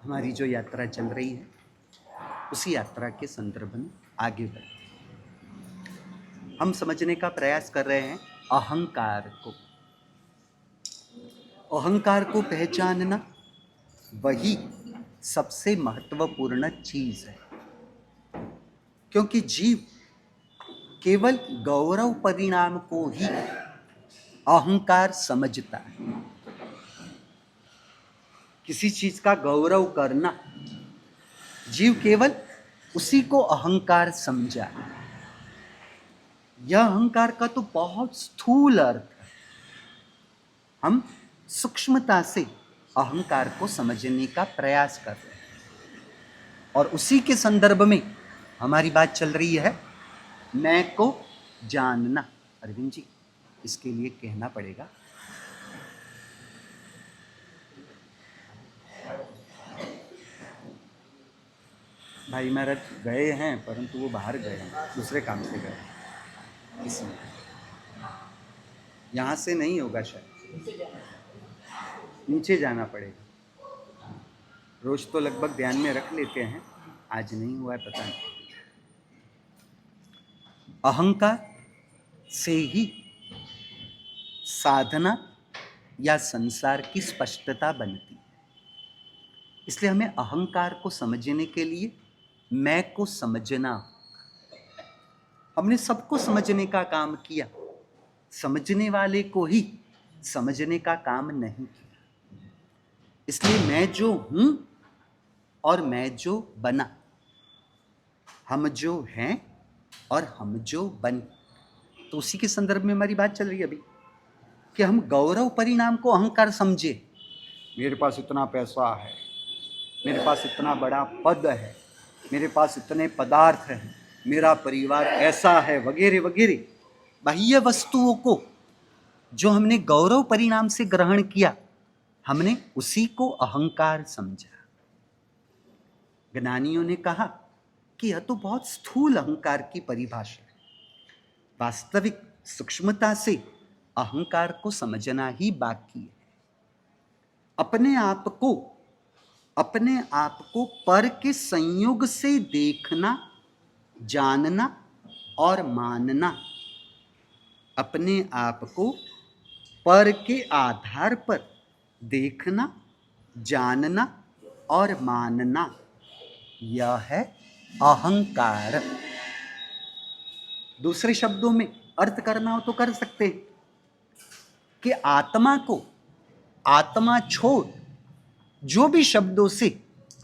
हमारी जो यात्रा चल रही है उसी यात्रा के संदर्भ में आगे बढ़ते हम समझने का प्रयास कर रहे हैं अहंकार को। अहंकार को पहचानना वही सबसे महत्वपूर्ण चीज है, क्योंकि जीव केवल गौरव परिणाम को ही अहंकार समझता है। किसी चीज का गौरव करना जीव केवल उसी को अहंकार समझा है। यह अहंकार का तो बहुत स्थूल अर्थ है। हम सूक्ष्मता से अहंकार को समझने का प्रयास कर रहे हैं और उसी के संदर्भ में हमारी बात चल रही है मैं को जानना। अरविंद जी, इसके लिए कहना पड़ेगा भाई महाराज गए हैं, परंतु वो बाहर गए हैं, दूसरे काम से गए, इसमें यहाँ से नहीं होगा, शायद नीचे जाना पड़ेगा। रोज तो लगभग ध्यान में रख लेते हैं, आज नहीं हुआ है, पता नहीं। अहंकार से ही साधना या संसार की स्पष्टता बनती है। इसलिए हमें अहंकार को समझने के लिए मैं को समझना। हमने सबको समझने का काम किया, समझने वाले को ही समझने का काम नहीं किया। इसलिए मैं जो हूं और मैं जो बना, हम जो हैं और हम जो बने, तो उसी के संदर्भ में हमारी बात चल रही है अभी कि हम गौरव परिणाम को अहंकार समझे। मेरे पास इतना पैसा है, मेरे पास इतना बड़ा पद है, मेरे पास इतने पदार्थ हैं, मेरा परिवार ऐसा है, वगैरह वगैरह। बाह्य वस्तुओं को जो हमने गौरव परिणाम से ग्रहण किया, हमने उसी को अहंकार समझा। ज्ञानियों ने कहा कि यह तो बहुत स्थूल अहंकार की परिभाषा है। वास्तविक सूक्ष्मता से अहंकार को समझना ही बाकी है। अपने आप को पर के संयोग से देखना, जानना और मानना, अपने आप को पर के आधार पर देखना, जानना और मानना, यह है अहंकार। दूसरे शब्दों में अर्थ करना हो तो कर सकते हैं कि आत्मा को, आत्मा छोड़ जो भी शब्दों से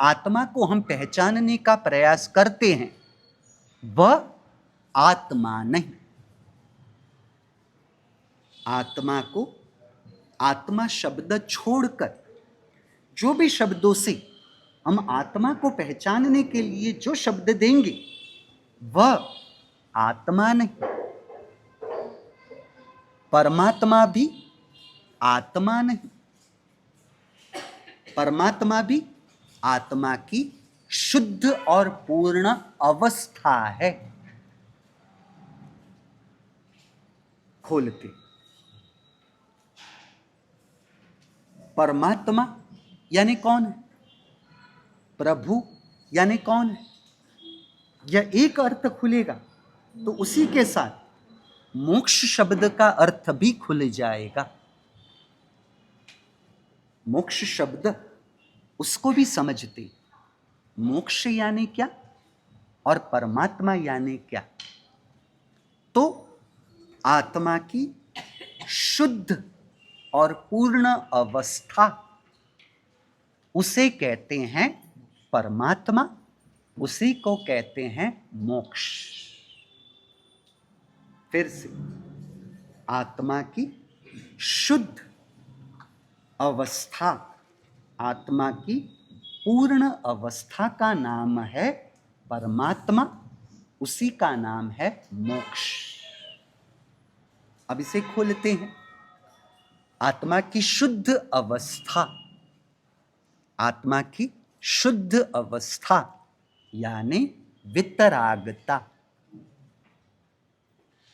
आत्मा को हम पहचानने का प्रयास करते हैं वह आत्मा नहीं। आत्मा को, आत्मा शब्द छोड़कर जो भी शब्दों से हम आत्मा को पहचानने के लिए जो शब्द देंगे वह आत्मा नहीं। परमात्मा भी आत्मा नहीं। परमात्मा भी आत्मा की शुद्ध और पूर्ण अवस्था है। खोलते, परमात्मा यानी कौन है, प्रभु यानी कौन है, यह एक अर्थ खुलेगा तो उसी के साथ मोक्ष शब्द का अर्थ भी खुल जाएगा। मोक्ष शब्द उसको भी समझते, मोक्ष यानी क्या और परमात्मा यानी क्या। तो आत्मा की शुद्ध और पूर्ण अवस्था, उसे कहते हैं परमात्मा, उसी को कहते हैं मोक्ष। फिर से, आत्मा की शुद्ध अवस्था, आत्मा की पूर्ण अवस्था का नाम है परमात्मा, उसी का नाम है मोक्ष। अब इसे खोलते हैं। आत्मा की शुद्ध अवस्था, आत्मा की शुद्ध अवस्था यानी वितरागता,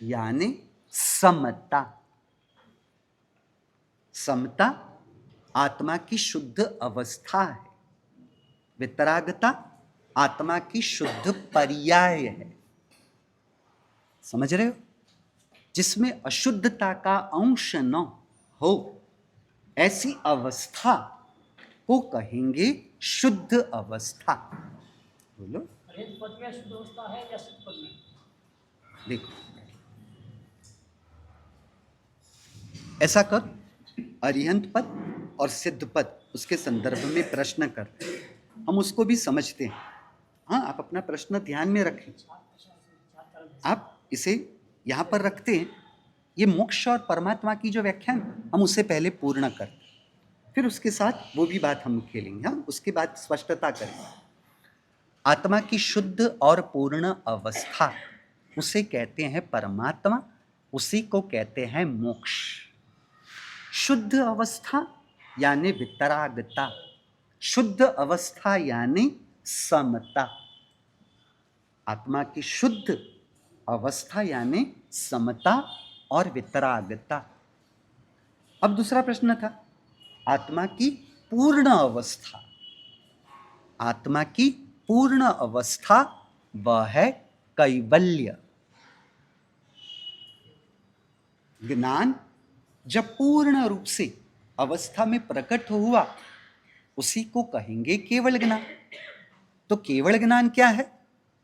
यानी समता। समता आत्मा की शुद्ध अवस्था है। वितरागता आत्मा की शुद्ध पर्याय है। समझ रहे हो? जिसमें अशुद्धता का अंश न हो, ऐसी अवस्था को कहेंगे शुद्ध अवस्था। बोलो। पद में शुद्ध अवस्था है या सिद्ध पद में? देखो, ऐसा कर, अरिहंत पद और सिद्ध पद उसके संदर्भ में प्रश्न कर, हम उसको भी समझते हैं। हाँ, आप अपना प्रश्न ध्यान में रखें। आप इसे यहाँ पर रखते हैं, ये मोक्ष और परमात्मा की जो व्याख्यान हम उससे पहले पूर्ण कर, फिर उसके साथ वो भी बात हम खेलेंगे। हम उसके बाद स्पष्टता करेंगे। आत्मा की शुद्ध और पूर्ण अवस्था उसे कहते हैं परमात्मा, उसी को कहते हैं मोक्ष। शुद्ध अवस्था यानी वितरागता, शुद्ध अवस्था यानी समता। आत्मा की शुद्ध अवस्था यानी समता और वितरागता। अब दूसरा प्रश्न था आत्मा की पूर्ण अवस्था। आत्मा की पूर्ण अवस्था वह है कैवल्य। ज्ञान जब पूर्ण रूप से अवस्था में प्रकट हुआ उसी को कहेंगे केवल ज्ञान। तो केवल ज्ञान क्या है?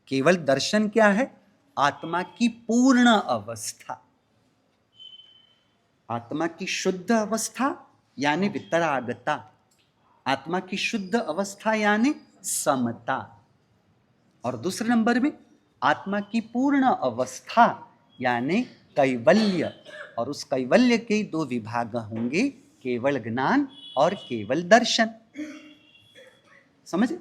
केवल दर्शन क्या है? आत्मा की पूर्ण अवस्था। आत्मा की शुद्ध अवस्था यानी वितरागता, आत्मा की शुद्ध अवस्था यानी समता, और दूसरे नंबर में आत्मा की पूर्ण अवस्था यानी कैवल्य। और उस कैवल्य के दो विभाग होंगे, केवल ज्ञान और केवल दर्शन। समझे?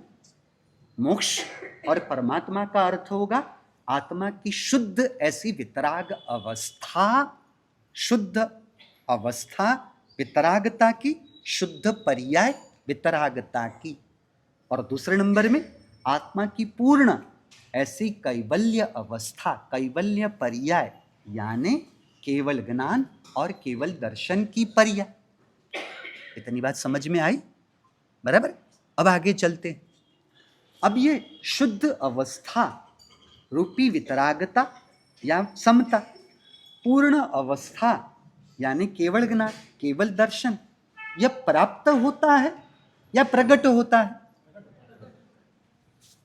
मोक्ष और परमात्मा का अर्थ होगा आत्मा की शुद्ध ऐसी वितराग अवस्था, शुद्ध अवस्था वितरागता की, शुद्ध पर्याय वितरागता की। और दूसरे नंबर में आत्मा की पूर्ण ऐसी कैवल्य अवस्था, कैवल्य पर्याय यानी केवल ज्ञान और केवल दर्शन की पर्याय। इतनी बात समझ में आई? बराबर। अब आगे चलते हैं। अब ये शुद्ध अवस्था रूपी वितरागता या समता, पूर्ण अवस्था यानी केवल ज्ञान, केवल दर्शन, यह प्राप्त होता है या प्रकट होता है?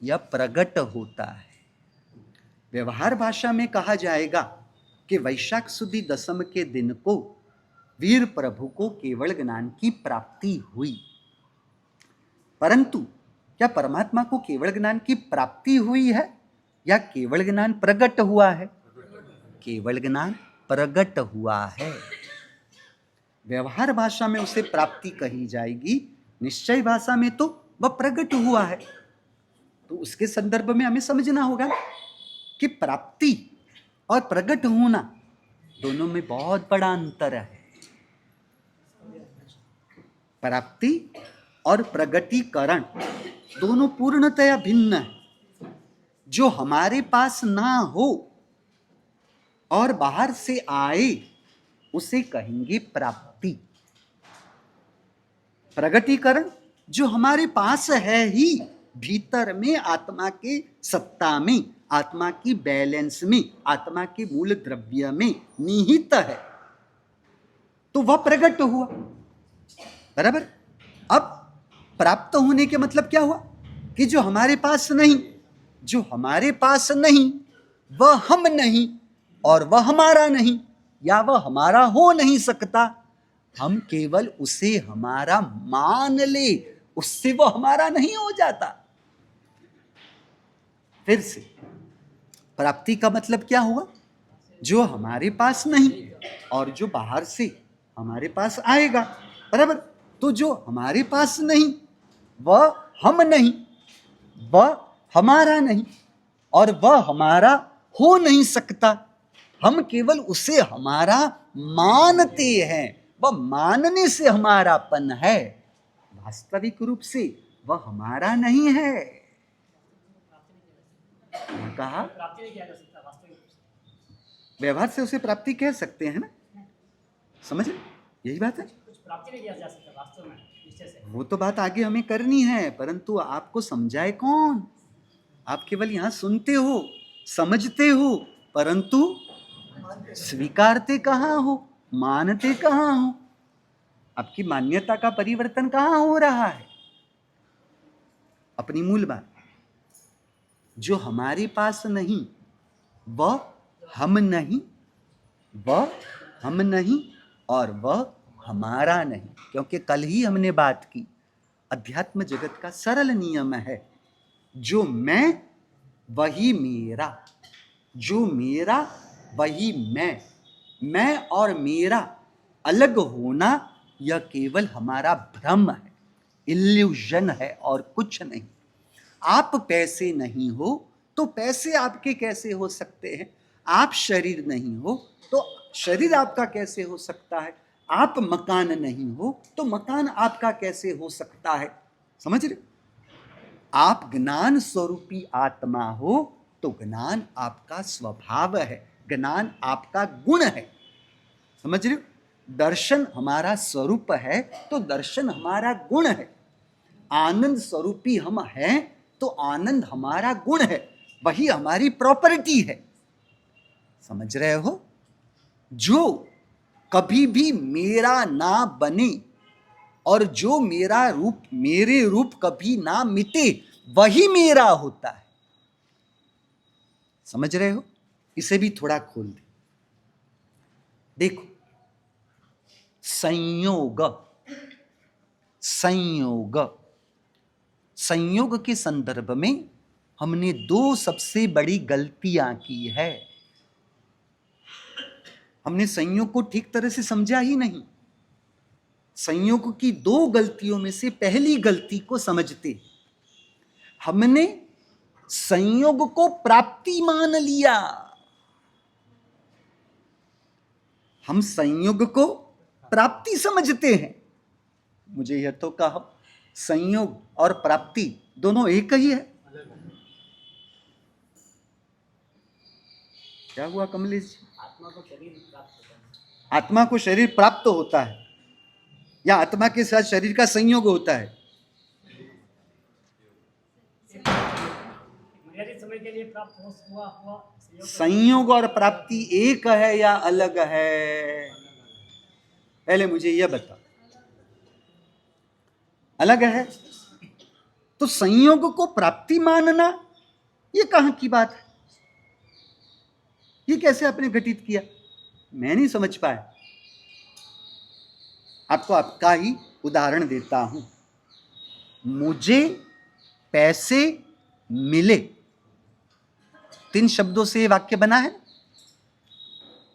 यह प्रकट होता है। व्यवहार भाषा में कहा जाएगा कि वैशाख सुदी दशम के दिन को वीर प्रभु को केवल ज्ञान की प्राप्ति हुई। परंतु क्या परमात्मा को केवल ज्ञान की प्राप्ति हुई है या केवल ज्ञान प्रकट हुआ है? केवल ज्ञान प्रकट हुआ है। व्यवहार भाषा में उसे प्राप्ति कही जाएगी, निश्चय भाषा में तो वह प्रकट हुआ है। तो उसके संदर्भ में हमें समझना होगा कि प्राप्ति और प्रकट होना दोनों में बहुत बड़ा अंतर है। प्राप्ति और प्रगटीकरण दोनों पूर्णतया भिन्न है। जो हमारे पास ना हो और बाहर से आए उसे कहेंगे प्राप्ति। प्रगटीकरण जो हमारे पास है ही, भीतर में, आत्मा के सत्ता में, आत्मा की बैलेंस में, आत्मा के मूल द्रव्य में निहित है, तो वह प्रकट हुआ। बराबर। अब प्राप्त होने के मतलब क्या हुआ कि जो हमारे पास नहीं, जो हमारे पास नहीं वह हम नहीं और वह हमारा नहीं, या वह हमारा हो नहीं सकता। हम केवल उसे हमारा मान ले, उससे वो हमारा नहीं हो जाता। फिर से प्राप्ति का मतलब क्या हुआ? जो हमारे पास नहीं और जो बाहर से हमारे पास आएगा। बराबर। तो जो हमारे पास नहीं वह हम नहीं, वह हमारा नहीं और वह हमारा हो नहीं सकता। हम केवल उसे हमारा मानते हैं, वह मानने से हमारापन है, वास्तविक रूप से वह हमारा नहीं है। कहा व्यवहार से उसे प्राप्ति कह सकते हैं ना? समझ, यही बात है। कुछ प्राप्ति नहीं किया जा सकता वास्तव में। निश्चय से। वो तो बात आगे हमें करनी है, परंतु आपको समझाए कौन? आप केवल यहां सुनते हो, समझते हो, परंतु स्वीकारते कहां हो, मानते कहां हो? आपकी मान्यता का परिवर्तन कहां हो रहा है? अपनी मूल बात, जो हमारे पास नहीं वह हम नहीं, वह हम नहीं और वह हमारा नहीं। क्योंकि कल ही हमने बात की, अध्यात्म जगत का सरल नियम है, जो मैं वही मेरा, जो मेरा वही मैं और मेरा अलग होना यह केवल हमारा भ्रम है, इल्यूजन है और कुछ नहीं। आप पैसे नहीं हो तो पैसे आपके कैसे हो सकते हैं? आप शरीर नहीं हो तो शरीर आपका कैसे हो सकता है? आप मकान नहीं हो तो मकान आपका कैसे हो सकता है? समझ रहे? आप ज्ञान स्वरूपी आत्मा हो तो ज्ञान आपका स्वभाव है, ज्ञान आपका गुण है। समझ रहे हो? दर्शन हमारा स्वरूप है तो दर्शन हमारा गुण है। आनंद स्वरूपी हम हैं तो आनंद हमारा गुण है, वही हमारी प्रॉपर्टी है। समझ रहे हो? जो कभी भी मेरा ना बने और जो मेरा रूप, मेरे रूप कभी ना मिटे, वही मेरा होता है। समझ रहे हो? इसे भी थोड़ा खोल दे। देखो, संयोग, संयोग, संयोग के संदर्भ में हमने दो सबसे बड़ी गलतियां की है। हमने संयोग को ठीक तरह से समझा ही नहीं। संयोग की दो गलतियों में से पहली गलती को समझते, हमने संयोग को प्राप्ति मान लिया। हम संयोग को प्राप्ति समझते हैं। मुझे यह तो कहा, संयोग और प्राप्ति दोनों एक ही है। क्या हुआ कमलेश जी? आत्मा को शरीर प्राप्त होता है। आत्मा को शरीर प्राप्त होता है या आत्मा के साथ शरीर का संयोग होता है? मर्यादित समय के लिए प्राप्त हुआ संयोग और प्राप्ति एक है या अलग है? पहले मुझे यह बता। अलग है। तो संयोग को प्राप्ति मानना यह कहां की बात है? ये कैसे आपने घटित किया? मैं नहीं समझ पाया। आपको आपका ही उदाहरण देता हूं। मुझे पैसे मिले, 3 शब्दों से वाक्य बना है।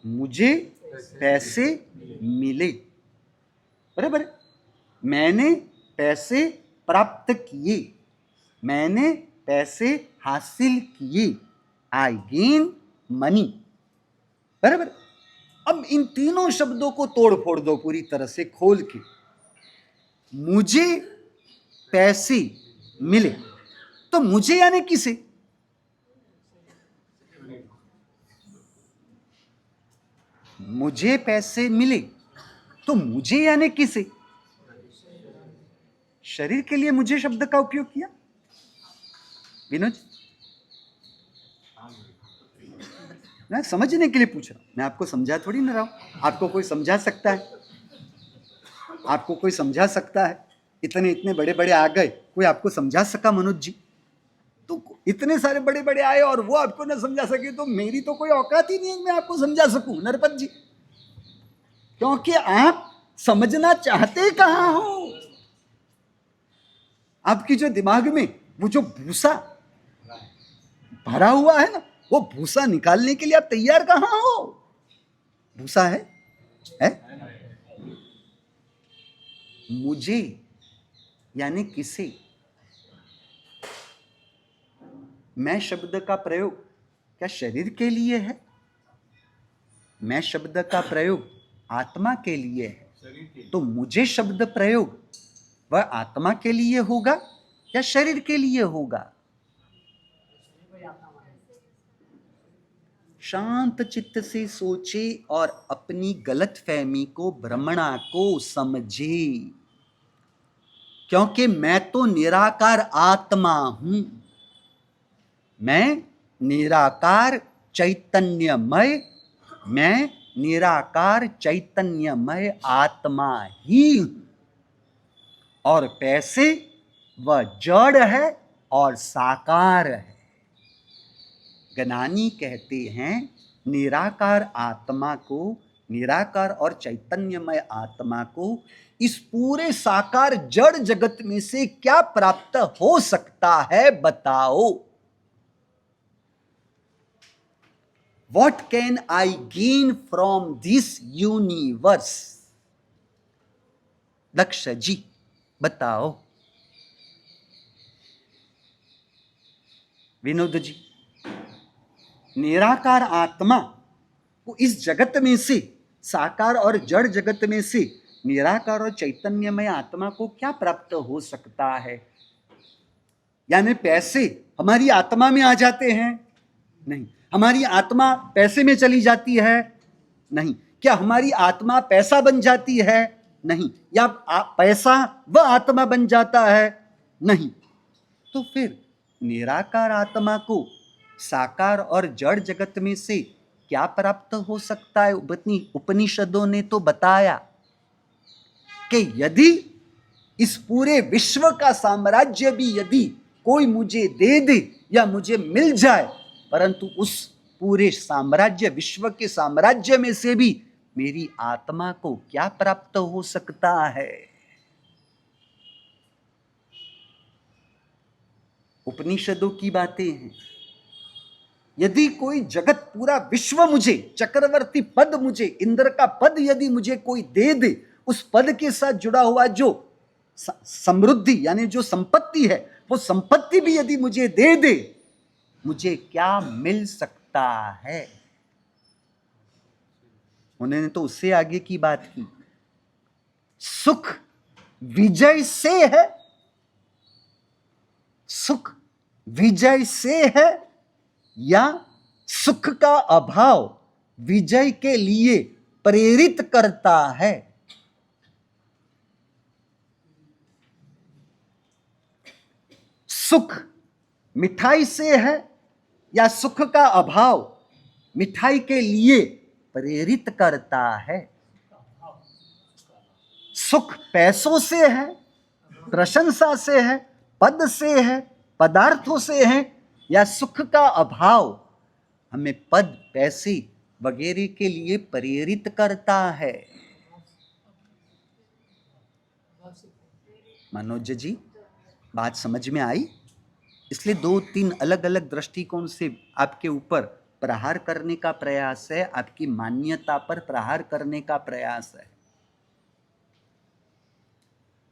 मुझे पैसे मिले, बराबर है। मैंने पैसे प्राप्त किए, मैंने पैसे हासिल किए, आई गेन मनी, बराबर। अब इन तीनों शब्दों को तोड़ फोड़ दो पूरी तरह से, खोल के। मुझे पैसे मिले, तो मुझे यानी किसे? मुझे पैसे मिले तो मुझे यानी किसे? शरीर के लिए मुझे शब्द का उपयोग किया। विनोद, मैं समझने के लिए पूछ रहा हूं, मैं आपको समझा थोड़ी ना रहा हूं। आपको कोई समझा सकता है? आपको कोई समझा सकता है? इतने इतने बड़े बड़े आ गए, कोई आपको समझा सका मनोज जी? तो इतने सारे बड़े बड़े आए और वो आपको ना समझा सके तो मेरी तो कोई औकात ही नहीं है मैं आपको समझा सकूं नरपत जी। क्योंकि आप समझना चाहते कहां हो? आपकी जो दिमाग में वो जो भूसा भरा हुआ है ना, वो भूसा निकालने के लिए आप तैयार कहां हो? भूसा है? मुझे यानी किसे? मैं शब्द का प्रयोग क्या शरीर के लिए है? मैं शब्द का प्रयोग आत्मा के लिए है। तो मुझे शब्द प्रयोग वह आत्मा के लिए होगा या शरीर के लिए होगा? शांत चित्त से सोचे और अपनी गलतफहमी को, भ्रमणा को समझे। क्योंकि मैं तो निराकार आत्मा हूं, मैं निराकार चैतन्यमय, मैं निराकार चैतन्यमय आत्मा ही हूं। और पैसे वह जड़ है और साकार है। ज्ञानी कहते हैं निराकार आत्मा को, निराकार और चैतन्यमय आत्मा को इस पूरे साकार जड़ जगत में से क्या प्राप्त हो सकता है, बताओ। What can I gain from this universe? दक्ष जी बताओ। विनोद जी, निराकार आत्मा को इस जगत में से, साकार और जड़ जगत में से निराकार और चैतन्यमय आत्मा को क्या प्राप्त हो सकता है? यानी पैसे हमारी आत्मा में आ जाते हैं? नहीं। हमारी आत्मा पैसे में चली जाती है? नहीं। क्या हमारी आत्मा पैसा बन जाती है? नहीं। या पैसा वह आत्मा बन जाता है? नहीं। तो फिर निराकार आत्मा को साकार और जड़ जगत में से क्या प्राप्त हो सकता है? उपनिषदों ने तो बताया कि यदि इस पूरे विश्व का साम्राज्य भी यदि कोई मुझे दे दे या मुझे मिल जाए, परंतु उस पूरे साम्राज्य, विश्व के साम्राज्य में से भी मेरी आत्मा को क्या प्राप्त हो सकता है? उपनिषदों की बातें हैं। यदि कोई जगत पूरा विश्व मुझे, चक्रवर्ती पद मुझे, इंद्र का पद यदि मुझे कोई दे दे, उस पद के साथ जुड़ा हुआ जो समृद्धि यानी जो संपत्ति है, वो संपत्ति भी यदि मुझे दे दे, मुझे क्या मिल सकता है? उन्होंने तो उससे आगे की बात की। सुख विजय से है, सुख विजय से है या सुख का अभाव विजय के लिए प्रेरित करता है? सुख मिठाई से है या सुख का अभाव मिठाई के लिए प्रेरित करता है? सुख पैसों से है, प्रशंसा से है, पद से है, पदार्थों से है, या सुख का अभाव हमें पद, पैसे वगैरह के लिए प्रेरित करता है? मनोज जी, बात समझ में आई? इसलिए 2-3 अलग अलग दृष्टिकोण से आपके ऊपर प्रहार करने का प्रयास है, आपकी मान्यता पर प्रहार करने का प्रयास है।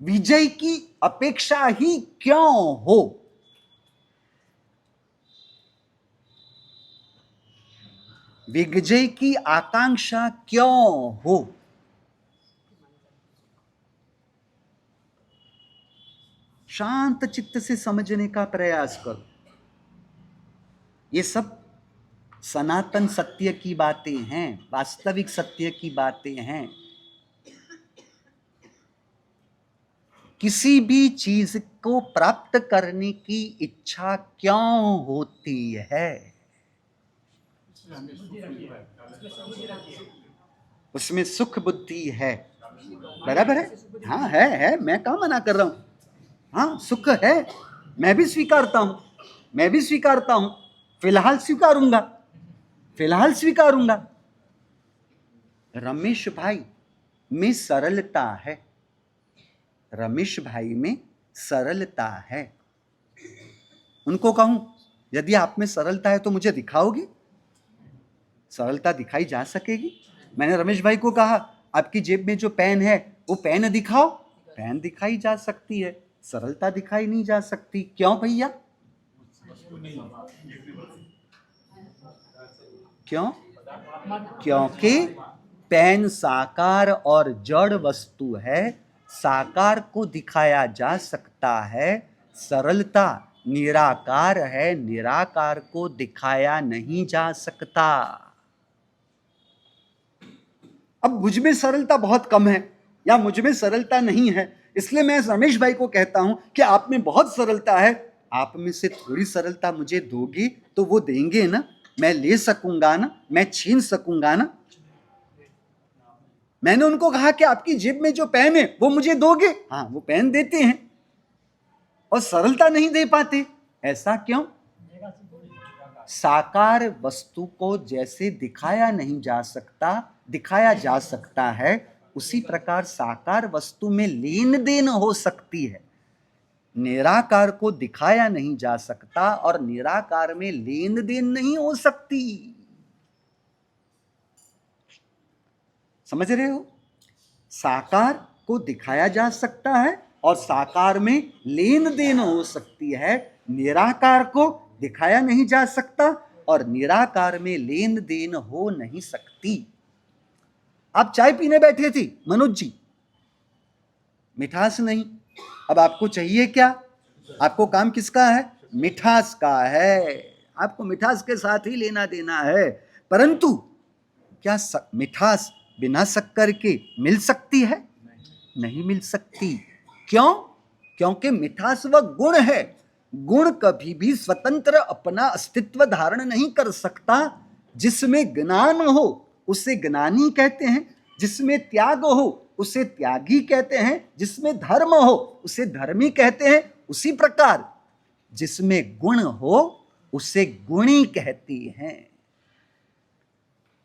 विजय की अपेक्षा ही क्यों हो? विजय की आकांक्षा क्यों हो? शांत चित्त से समझने का प्रयास करो। ये सब सनातन सत्य की बातें हैं, वास्तविक सत्य की बातें हैं। किसी भी चीज को प्राप्त करने की इच्छा क्यों होती है? उसमें सुख बुद्धि है, बराबर है? हाँ है, मैं कहाँ मना कर रहा हूं। हाँ सुख है, मैं भी स्वीकारता हूं, मैं भी स्वीकारता हूं, फिलहाल स्वीकारूंगा, फिलहाल स्वीकारूंगा। रमेश भाई में सरलता है, रमेश भाई में सरलता है। उनको कहूं यदि आप में सरलता है तो मुझे दिखाओगे? सरलता दिखाई जा सकेगी? मैंने रमेश भाई को कहा आपकी जेब में जो पेन है वो पेन दिखाओ, पेन दिखाई जा सकती है, सरलता दिखाई नहीं जा सकती। क्यों भैया? क्यों? क्योंकि पेन साकार और जड़ वस्तु है, साकार को दिखाया जा सकता है, सरलता निराकार है, निराकार को दिखाया नहीं जा सकता। अब मुझ में सरलता बहुत कम है या मुझ में सरलता नहीं है, इसलिए मैं रमेश भाई को कहता हूं कि आप में बहुत सरलता है, आप में से थोड़ी सरलता मुझे दोगे तो वो देंगे ना, मैं ले सकूंगा ना, मैं छीन सकूंगा ना। मैंने उनको कहा कि आपकी जेब में जो पेन है वो मुझे दोगे, हाँ वो पेन देते हैं, और सरलता नहीं दे पाते। ऐसा क्यों? साकार वस्तु को जैसे दिखाया नहीं जा सकता, दिखाया जा सकता है, उसी प्रकार साकार वस्तु में लेन देन हो सकती है। निराकार को दिखाया नहीं जा सकता और निराकार में लेन देन नहीं हो सकती। समझ रहे हो? साकार को दिखाया जा सकता है और साकार में लेन देन हो सकती है, निराकार को दिखाया नहीं जा सकता और निराकार में लेन देन हो नहीं सकती। आप चाय पीने बैठे थे मनोज जी, मिठास नहीं, अब आपको चाहिए क्या? आपको काम किसका है? मिठास का है, आपको मिठास के साथ ही लेना देना है। परंतु क्या मिठास बिना शक्कर के मिल सकती है? नहीं मिल सकती। क्यों? क्योंकि मिठास वह गुण है, गुण कभी भी स्वतंत्र अपना अस्तित्व धारण नहीं कर सकता। जिसमें ज्ञान हो उसे ज्ञानी कहते हैं, जिसमें त्याग हो उसे त्यागी कहते हैं, जिसमें धर्म हो उसे धर्मी कहते हैं। उसी प्रकार जिसमें गुण हो उसे गुणी कहती हैं।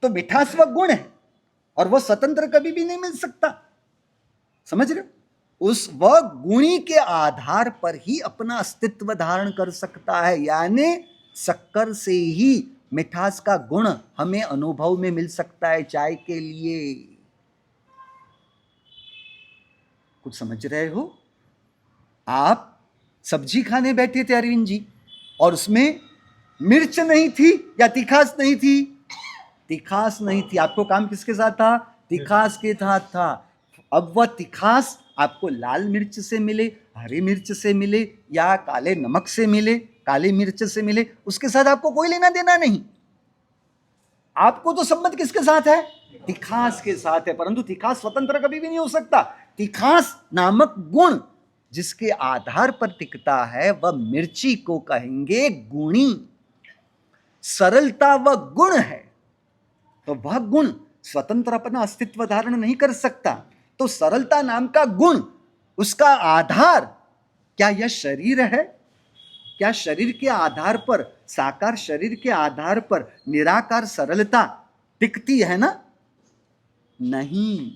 तो मिठास वह गुण है और वह स्वतंत्र कभी भी नहीं मिल सकता। समझ रहे हो? उस वह गुणी के आधार पर ही अपना अस्तित्व धारण कर सकता है। यानी शक्कर से ही मिठास का गुण हमें अनुभव में मिल सकता है चाय के लिए। कुछ समझ रहे हो? आप सब्जी खाने बैठे थे अरविंद जी, और उसमें मिर्च नहीं थी या तिखास नहीं थी? तिखास नहीं थी। आपको काम किसके साथ था? तिखास के साथ था। अब वह तिखास आपको लाल मिर्च से मिले, हरी मिर्च से मिले या काले नमक से मिले, काली मिर्च से मिले, उसके साथ आपको कोई लेना देना नहीं। आपको तो संबंध किसके साथ है? तिखास के साथ है। परंतु तिखास स्वतंत्र कभी भी नहीं हो सकता। तिखास नामक गुण जिसके आधार पर टिकता है वह मिर्ची को कहेंगे गुणी। सरलता वह गुण है, तो वह गुण स्वतंत्र अपना अस्तित्व धारण नहीं कर सकता। तो सरलता नाम का गुण, उसका आधार क्या यह शरीर है? क्या शरीर के आधार पर, साकार शरीर के आधार पर निराकार सरलता टिकती है ना? नहीं।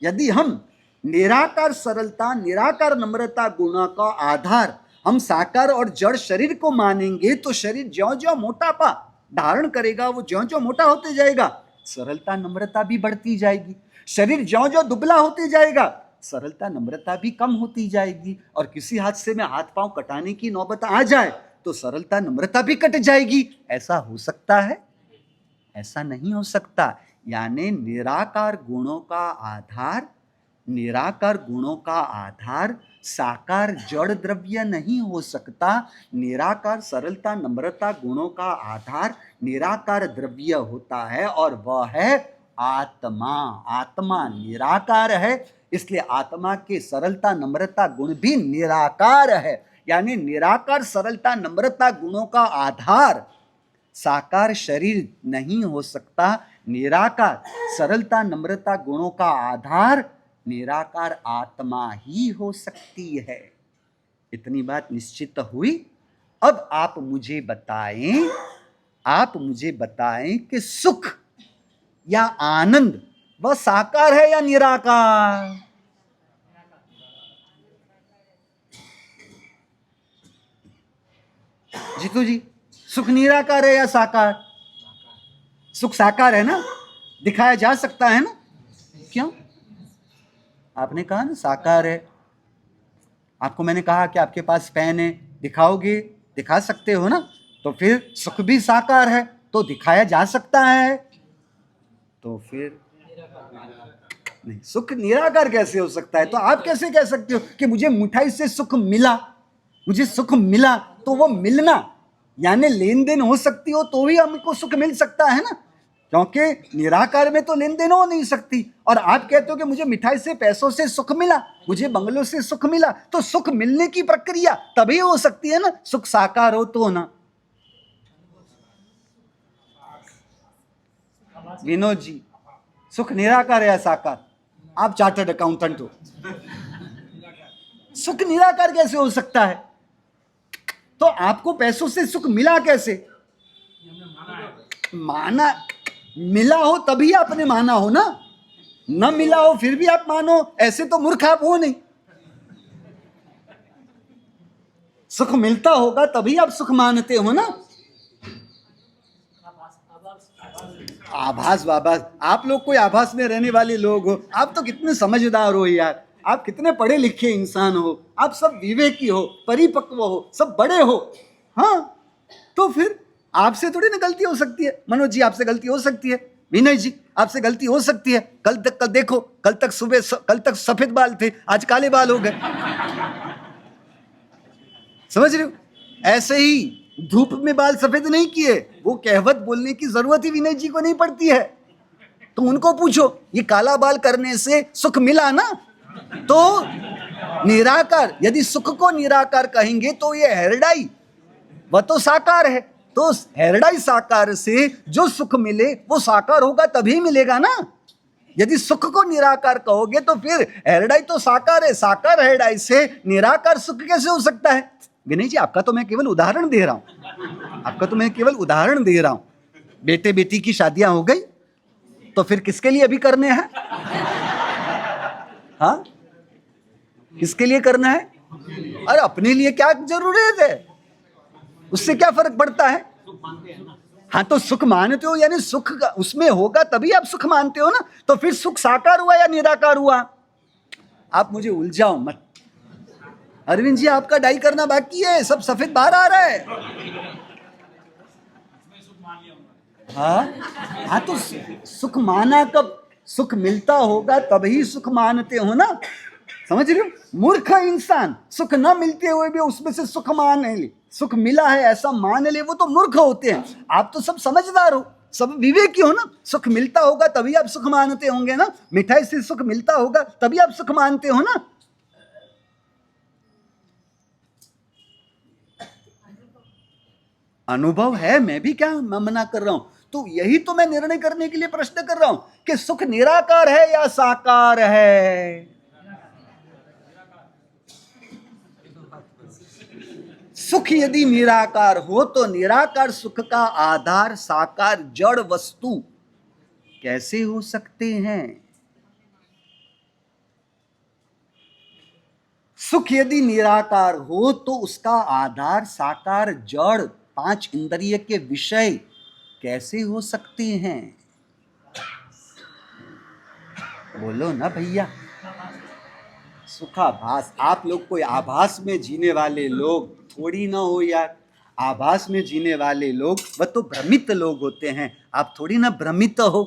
यदि हम निराकार सरलता, निराकार नम्रता गुणों का आधार हम साकार और जड़ शरीर को मानेंगे तो शरीर ज्यों ज्यों मोटापा धारण करेगा, वो ज्यों ज्यों मोटा होते जाएगा, सरलता नम्रता भी बढ़ती जाएगी। शरीर ज्यों ज्यों दुबला होते जाएगा, सरलता नम्रता भी कम होती जाएगी। और किसी हादसे में हाथ पांव कटाने की नौबत आ जाए तो सरलता नम्रता भी कट जाएगी। ऐसा हो सकता है? ऐसा नहीं हो सकता। यानी निराकार गुणों का आधार, निराकार गुणों का आधार साकार जड़ द्रव्य नहीं हो सकता। निराकार सरलता नम्रता गुणों का आधार निराकार द्रव्य होता है और वह है आत्मा। आत्मा निराकार है, इसलिए आत्मा के सरलता नम्रता गुण भी निराकार है। यानी निराकार सरलता नम्रता गुणों का आधार साकार शरीर नहीं हो सकता। निराकार सरलता नम्रता गुणों का आधार निराकार आत्मा ही हो सकती है। इतनी बात निश्चित हुई। अब आप मुझे बताएं कि सुख या आनंद वह साकार है या निराकार? जीतू जी, सुख निराकार है या साकार? सुख साकार है ना, दिखाया जा सकता है ना। क्यों? आपने कहा ना साकार है। आपको मैंने कहा कि आपके पास पेन है, दिखाओगे? दिखा सकते हो ना। तो फिर सुख भी साकार है तो दिखाया जा सकता है। तो फिर नहीं, सुख निराकार कैसे हो सकता है? तो आप कैसे कह सकते हो कि मुझे मिठाई से सुख मिला, मुझे सुख मिला? तो वो मिलना यानी लेन देन हो सकती हो तो ही हमको सुख मिल सकता है ना। क्योंकि निराकार में तो लेन देन हो नहीं सकती। और आप कहते हो कि मुझे मिठाई से, पैसों से सुख मिला, मुझे बंगलों से सुख मिला, तो सुख मिलने की प्रक्रिया तभी हो सकती है ना, सुख साकार हो तो ना। विनोद जी, सुख निराकार है या साकार? आप चार्टर्ड अकाउंटेंट हो, सुख निराकार कैसे हो सकता है? तो आपको पैसों से सुख मिला कैसे? माना, मिला हो तभी आपने माना हो ना, न मिला हो फिर भी आप मानो, ऐसे तो मूर्ख आप हो नहीं। सुख मिलता होगा तभी आप सुख मानते हो ना। आभास वाभास, आप लोग कोई आभास में रहने वाले लोग हो। आप तो कितने समझदार हो यार, आप कितने पढ़े लिखे इंसान हो, आप सब विवेकी हो, परिपक्व हो, सब बड़े हो। हाँ, तो फिर आपसे थोड़ी ना गलती हो सकती है। मनोज जी, आपसे गलती हो सकती है। विनय जी, आपसे गलती हो सकती है। कल देखो, कल तक सफेद बाल थे, आज काले बाल हो गए। समझ रहे हो? ऐसे ही धूप में बाल सफेद नहीं किए, वो कहावत बोलने की जरूरत ही विनय जी को नहीं पड़ती है। तो उनको पूछो, ये काला बाल करने से सुख मिला ना? तो निराकार, यदि सुख को निराकार कहेंगे तो ये हेरडाई, वह तो साकार है। तो हेरडाई साकार से जो सुख मिले वो साकार होगा तभी मिलेगा ना। यदि सुख को निराकार कहोगे तो फिर हेरडाई तो साकार है, साकार हेरडाई से निराकार सुख कैसे हो सकता है? विनय जी, आपका तो मैं केवल उदाहरण दे रहा हूं, बेटे बेटी की शादियां हो गई तो फिर किसके लिए अभी करने हैं? हाँ, किसके लिए करना है? अरे अपने लिए क्या जरूरत है, उससे क्या फर्क पड़ता है? हाँ, तो सुख मानते हो, यानी सुख उसमें होगा तभी आप सुख मानते हो ना। तो फिर सुख साकार हुआ या निराकार हुआ? आप मुझे उलझाओ मत। अरविंद जी, आपका डाई करना बाकी है, सब सफेद बाहर आ रहा है। हाँ, तो सुख माना कब? सुख मिलता होगा तभी सुख मानते हो ना। समझ रहे हो? मूर्ख इंसान सुख न मिलते हुए भी उसमें से सुख मान ले, सुख मिला है ऐसा मान ले, वो तो मूर्ख होते हैं। आप तो सब समझदार हो, सब विवेकी हो ना। सुख मिलता होगा तभी आप सुख मानते होंगे ना। मिठाई से सुख मिलता होगा तभी आप सुख मानते हो ना। अनुभव है, मैं भी क्या मना कर रहा हूं। तो यही तो मैं निर्णय करने के लिए प्रश्न कर रहा हूं कि सुख निराकार है या साकार है। सुख यदि निराकार हो तो निराकार सुख का आधार साकार जड़ वस्तु कैसे हो सकते हैं? सुख यदि निराकार हो तो उसका आधार साकार जड़ पांच इंद्रिय के विषय कैसे हो सकते हैं? बोलो ना भैया। सुखाभास, आप लोग कोई आभास में जीने वाले लोग थोड़ी ना हो यार। आभास में जीने वाले लोग वह तो भ्रमित लोग होते हैं, आप थोड़ी ना भ्रमित हो।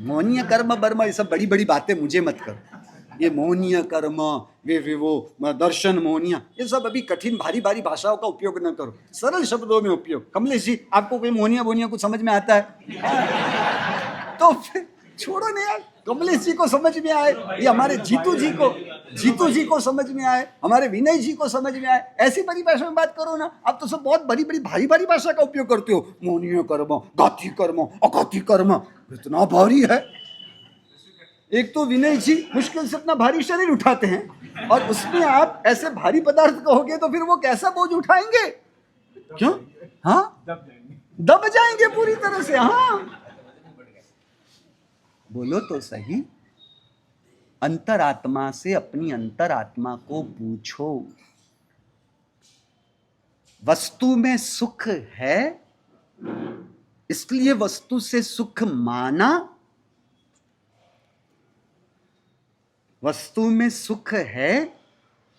मौनीय कर्म बर्म, ये सब बड़ी बड़ी बातें मुझे मत करो। ये मौनीय कर्म, वे वो दर्शन मौनिया, ये सब अभी कठिन भारी भारी भाषाओं का उपयोग न करो, सरल शब्दों में उपयोग। कमलेश जी, आपको कोई मौनिया बोनिया कुछ समझ में आता है? तो फिर छोड़ो ना यार, कमलेश जी को समझ में आए, ये हमारे जीतू जी को समझ में आए, हमारे विनय जी को समझ में आए, ऐसी बड़ी भाषा में बात करो ना। आप तो सब बहुत बड़ी बड़ी भारी भारी भाषा का उपयोग करते हो। मौनीय कर्म, गाति कर्म, अगाति कर्म, इतना भारी है। एक तो विनय जी मुश्किल से अपना भारी शरीर उठाते हैं और उसमें आप ऐसे भारी पदार्थ कहोगे तो फिर वो कैसा बोझ उठाएंगे? क्यों? हाँ, दब जाएंगे पूरी तरह से। हाँ, बोलो तो सही। अंतरात्मा से अपनी अंतरात्मा को पूछो, वस्तु में सुख है इसलिए वस्तु से सुख माना, वस्तु में सुख है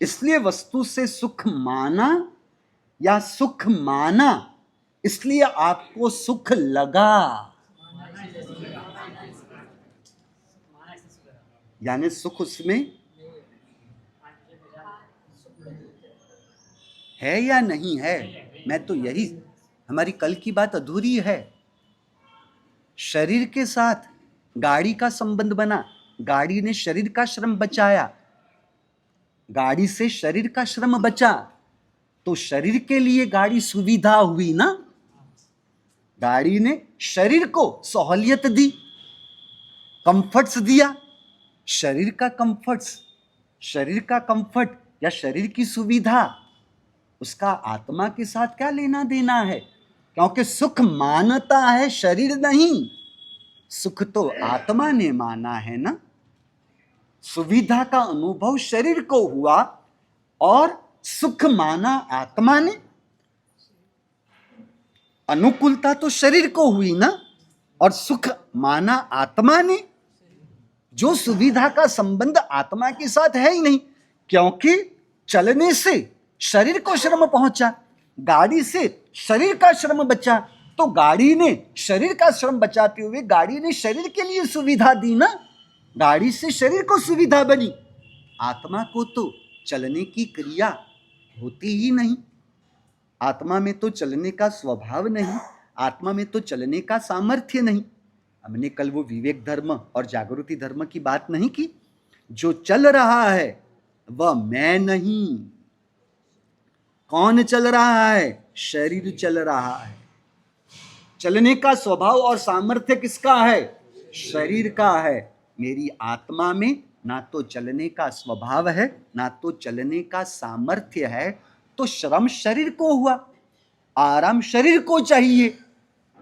इसलिए वस्तु से सुख माना, या सुख माना इसलिए आपको सुख लगा? यानी सुख उसमें है या नहीं है? मैं तो यही, हमारी कल की बात अधूरी है। शरीर के साथ गाड़ी का संबंध बना, गाड़ी ने शरीर का श्रम बचाया, गाड़ी से शरीर का श्रम बचा, तो शरीर के लिए गाड़ी सुविधा हुई ना। गाड़ी ने शरीर को सहूलियत दी, कंफर्ट्स दिया। शरीर का कंफर्ट्स, शरीर का कंफर्ट या शरीर की सुविधा, उसका आत्मा के साथ क्या लेना देना है? क्योंकि सुख मानता है शरीर नहीं, सुख तो आत्मा ने माना है ना। सुविधा का अनुभव शरीर को हुआ और सुख माना आत्मा ने। अनुकूलता तो शरीर को हुई ना, और सुख माना आत्मा ने। जो सुविधा का संबंध आत्मा के साथ है ही नहीं, क्योंकि चलने से शरीर को श्रम पहुंचा, गाड़ी से शरीर का श्रम बचा, तो गाड़ी ने शरीर का श्रम बचाते हुए गाड़ी ने शरीर के लिए सुविधा दी ना। गाड़ी से शरीर को सुविधा बनी, आत्मा को तो चलने की क्रिया होती ही नहीं। आत्मा में तो चलने का स्वभाव नहीं, आत्मा में तो चलने का सामर्थ्य नहीं। हमने कल वो विवेक धर्म और जागृति धर्म की बात नहीं की। जो चल रहा है वह मैं नहीं। कौन चल रहा है? शरीर चल रहा है। चलने का स्वभाव और सामर्थ्य किसका है? शरीर का है। मेरी आत्मा में ना तो चलने का स्वभाव है, ना तो चलने का सामर्थ्य है, तो श्रम शरीर को हुआ, आराम शरीर को चाहिए।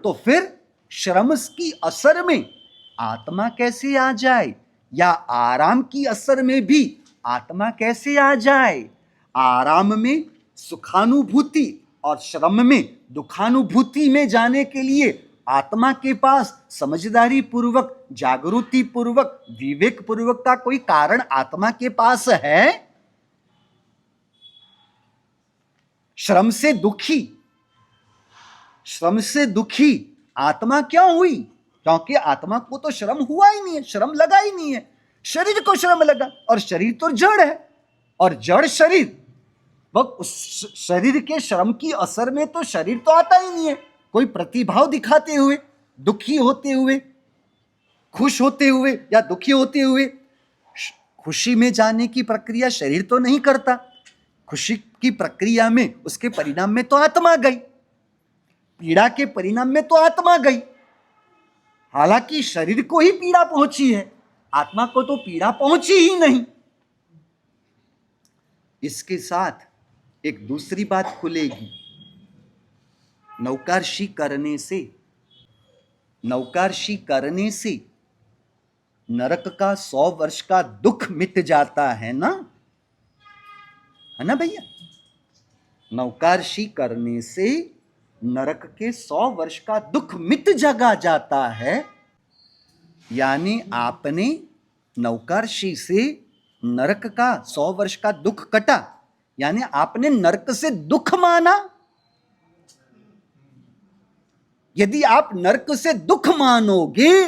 तो फिर श्रम की असर में आत्मा कैसे आ जाए, या आराम की असर में भी आत्मा कैसे आ जाए? आराम में सुखानुभूति और श्रम में दुखानुभूति में जाने के लिए आत्मा के पास समझदारी पूर्वक, जागृति पूर्वक, विवेक पूर्वक का कोई कारण आत्मा के पास है? श्रम से दुखी आत्मा क्यों हुई? क्योंकि आत्मा को तो श्रम हुआ ही नहीं है, श्रम लगा ही नहीं है। शरीर को श्रम लगा, और शरीर तो जड़ है, और जड़ शरीर, वह उस शरीर के श्रम की असर में तो शरीर तो आता ही नहीं है। कोई प्रतिभाव दिखाते हुए, दुखी होते हुए, खुश होते हुए या दुखी होते हुए, खुशी में जाने की प्रक्रिया शरीर तो नहीं करता। खुशी की प्रक्रिया में, उसके परिणाम में तो आत्मा गई, पीड़ा के परिणाम में तो आत्मा गई। हालांकि शरीर को ही पीड़ा पहुंची है, आत्मा को तो पीड़ा पहुंची ही नहीं। इसके साथ एक दूसरी बात खुलेगी। नौकरशी करने से नरक का 100 वर्ष का दुख मिट जाता है ना, है ना भैया? नौकरशी करने से नरक के 100 वर्ष का दुख मिट जगा जाता है। यानी आपने नौकरशी से नरक का 100 वर्ष का दुख कटा, यानी आपने नरक से दुख माना। यदि आप नरक से दुख मानोगे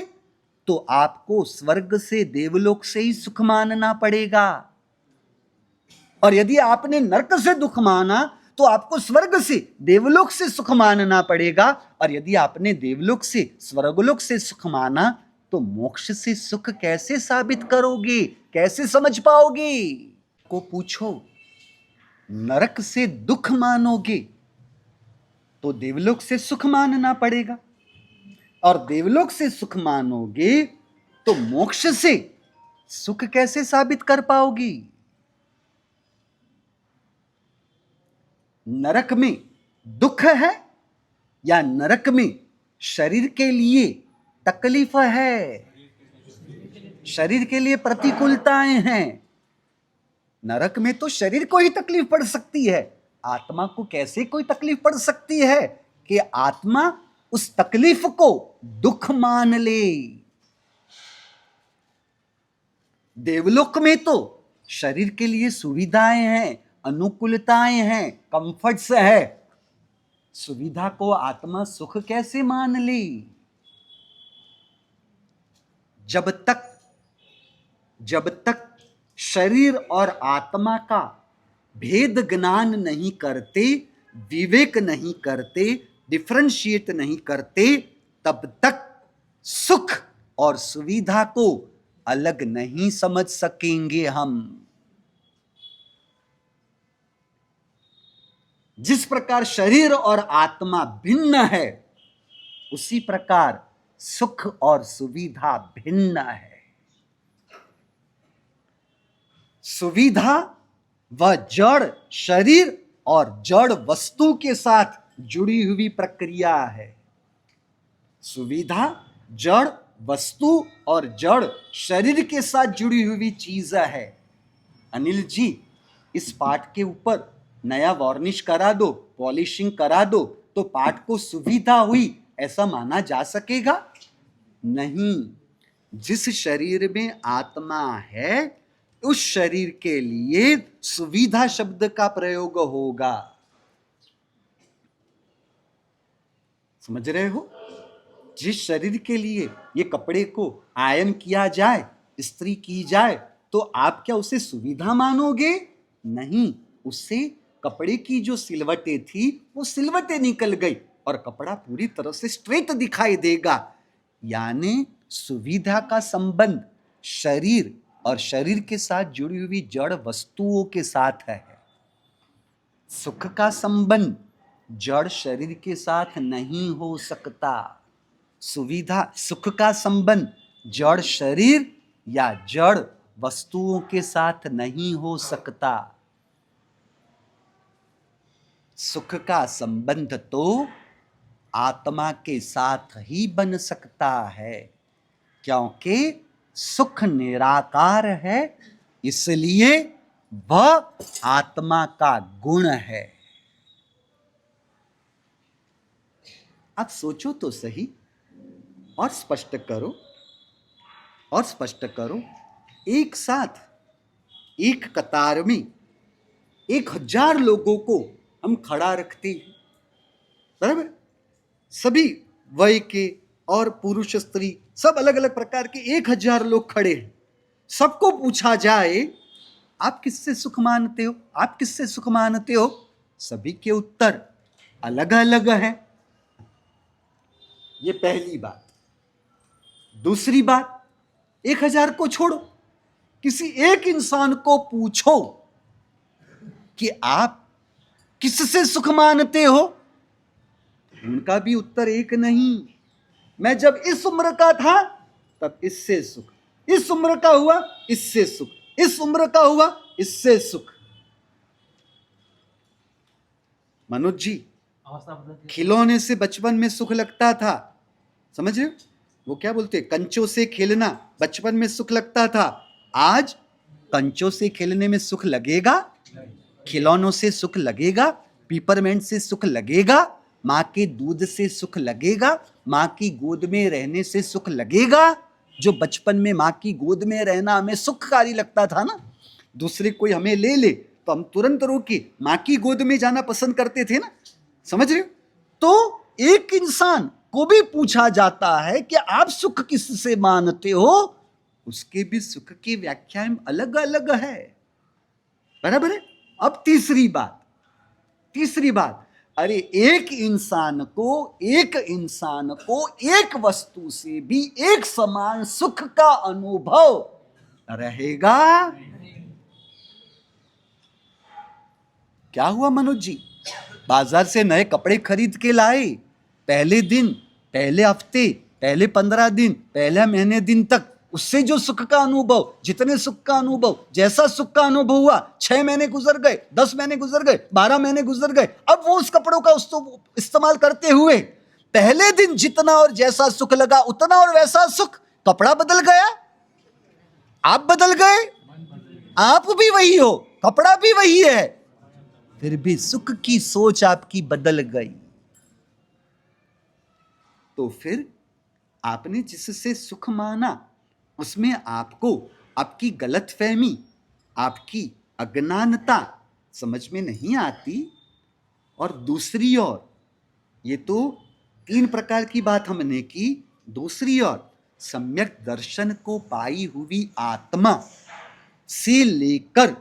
तो आपको स्वर्ग से, देवलोक से ही सुख मानना पड़ेगा। और यदि आपने नरक से दुख माना तो आपको स्वर्ग से, देवलोक से सुख मानना पड़ेगा। और यदि आपने देवलोक से, स्वर्गलोक से सुख माना तो मोक्ष से सुख कैसे साबित करोगे, कैसे समझ पाओगे? को पूछो, नरक से दुख मानोगे तो देवलोक से सुख मानना पड़ेगा, और देवलोक से सुख मानोगे तो मोक्ष से सुख कैसे साबित कर पाओगी? नरक में दुख है या नरक में शरीर के लिए तकलीफ है, शरीर के लिए प्रतिकूलताएं हैं? नरक में तो शरीर को ही तकलीफ पड़ सकती है, आत्मा को कैसे कोई तकलीफ पड़ सकती है कि आत्मा उस तकलीफ को दुख मान ले? देवलोक में तो शरीर के लिए सुविधाएं हैं, अनुकूलताएं हैं, कंफर्ट्स है। सुविधा को आत्मा सुख कैसे मान ले? जब तक शरीर और आत्मा का भेद ज्ञान नहीं करते, विवेक नहीं करते, डिफरेंशिएट नहीं करते, तब तक सुख और सुविधा को अलग नहीं समझ सकेंगे हम। जिस प्रकार शरीर और आत्मा भिन्न है, उसी प्रकार सुख और सुविधा भिन्न है। सुविधा वह जड़ शरीर और जड़ वस्तु के साथ जुड़ी हुई प्रक्रिया है। सुविधा जड़ वस्तु और जड़ शरीर के साथ जुड़ी हुई चीज है। अनिल जी, इस पाठ के ऊपर नया वार्निश करा दो, पॉलिशिंग करा दो, तो पाठ को सुविधा हुई ऐसा माना जा सकेगा? नहीं। जिस शरीर में आत्मा है, उस शरीर के लिए सुविधा शब्द का प्रयोग होगा। समझ रहे हो? जिस शरीर के लिए ये कपड़े को आयन किया जाए, इस्त्री की जाए, तो आप क्या उसे सुविधा मानोगे? नहीं, उससे कपड़े की जो सिलवटें थी वो सिलवटें निकल गई और कपड़ा पूरी तरह से स्ट्रेट दिखाई देगा। यानी सुविधा का संबंध शरीर और शरीर के साथ जुड़ी हुई जड़ वस्तुओं के साथ है। सुख का संबंध जड़ शरीर के साथ नहीं हो सकता। सुविधा सुख का संबंध जड़ शरीर या जड़ वस्तुओं के साथ नहीं हो सकता। सुख का संबंध तो आत्मा के साथ ही बन सकता है, क्योंकि सुख निराकार है, इसलिए वह आत्मा का गुण है। आप सोचो तो सही और स्पष्ट करो, और स्पष्ट करो। एक साथ एक कतार में 1000 लोगों को हम खड़ा रखते हैं, बराबर? सभी वय के और पुरुष स्त्री सब अलग अलग प्रकार के 1000 लोग खड़े हैं। सबको पूछा जाए आप किससे सुख मानते हो, आप किससे सुख मानते हो? सभी के उत्तर अलग अलग हैं। ये पहली बात। दूसरी बात, 1000 को छोड़ो, किसी एक इंसान को पूछो कि आप किससे सुख मानते हो, उनका भी उत्तर एक नहीं। मैं जब इस उम्र का था तब इससे सुख, इस उम्र का हुआ इससे सुख, इस उम्र का हुआ इससे सुख। मनोज जी, खिलौने से बचपन में सुख लगता था, समझ रहे हो? वो क्या बोलते, कंचों से खेलना बचपन में सुख लगता था। आज कंचों से खेलने में सुख लगेगा? खिलौनों से सुख लगेगा? पीपरमेंट से सुख लगेगा? माँ के दूध से सुख लगेगा? माँ की गोद में रहने से सुख लगेगा? जो बचपन में माँ की गोद में रहना हमें सुखकारी लगता था ना, दूसरे कोई हमें ले ले तो हम तुरंत रोके माँ की गोद में जाना पसंद करते थे ना, समझ रहे हो? तो एक इंसान को भी पूछा जाता है कि आप सुख किससे मानते हो, उसके भी सुख की व्याख्याएं अलग अलग है, बराबर है? अब तीसरी बात, अरे एक इंसान को एक वस्तु से भी एक समान सुख का अनुभव रहेगा? क्या हुआ मनोज जी? बाजार से नए कपड़े खरीद के लाए, पहले दिन, पहले हफ्ते, पहले 15 दिन, पहले महीने दिन तक उससे जो सुख का अनुभव, जितने सुख का अनुभव, जैसा सुख का अनुभव हुआ, 6 महीने गुजर गए, 10 महीने गुजर गए, 12 महीने गुजर गए, अब वो उस कपड़ों का इस्तेमाल करते हुए पहले दिन जितना और जैसा सुख लगा उतना और वैसा सुख, कपड़ा बदल गया, आप बदल गए, आप भी वही हो, कपड़ा भी वही है, फिर भी सुख की सोच आपकी बदल गई। तो फिर आपने जिससे सुख माना उसमें आपको आपकी गलतफहमी, आपकी अज्ञानता समझ में नहीं आती। और दूसरी ओर, ये तो 3 प्रकार की बात हमने की, दूसरी ओर सम्यक दर्शन को पाई हुई आत्मा से लेकर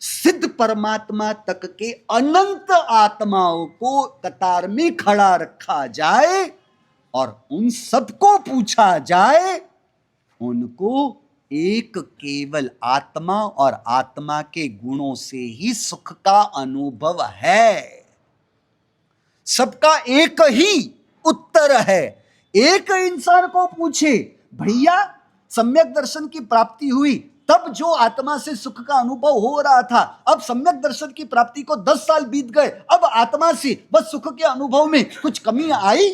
सिद्ध परमात्मा तक के अनंत आत्माओं को कतार में खड़ा रखा जाए और उन सबको पूछा जाए, उनको एक केवल आत्मा और आत्मा के गुणों से ही सुख का अनुभव है। सबका एक ही उत्तर है। एक इंसान को पूछे, भैया सम्यक दर्शन की प्राप्ति हुई, तब जो आत्मा से सुख का अनुभव हो रहा था, अब सम्यक दर्शन की प्राप्ति को 10 साल बीत गए, अब आत्मा से बस सुख के अनुभव में कुछ कमी आई?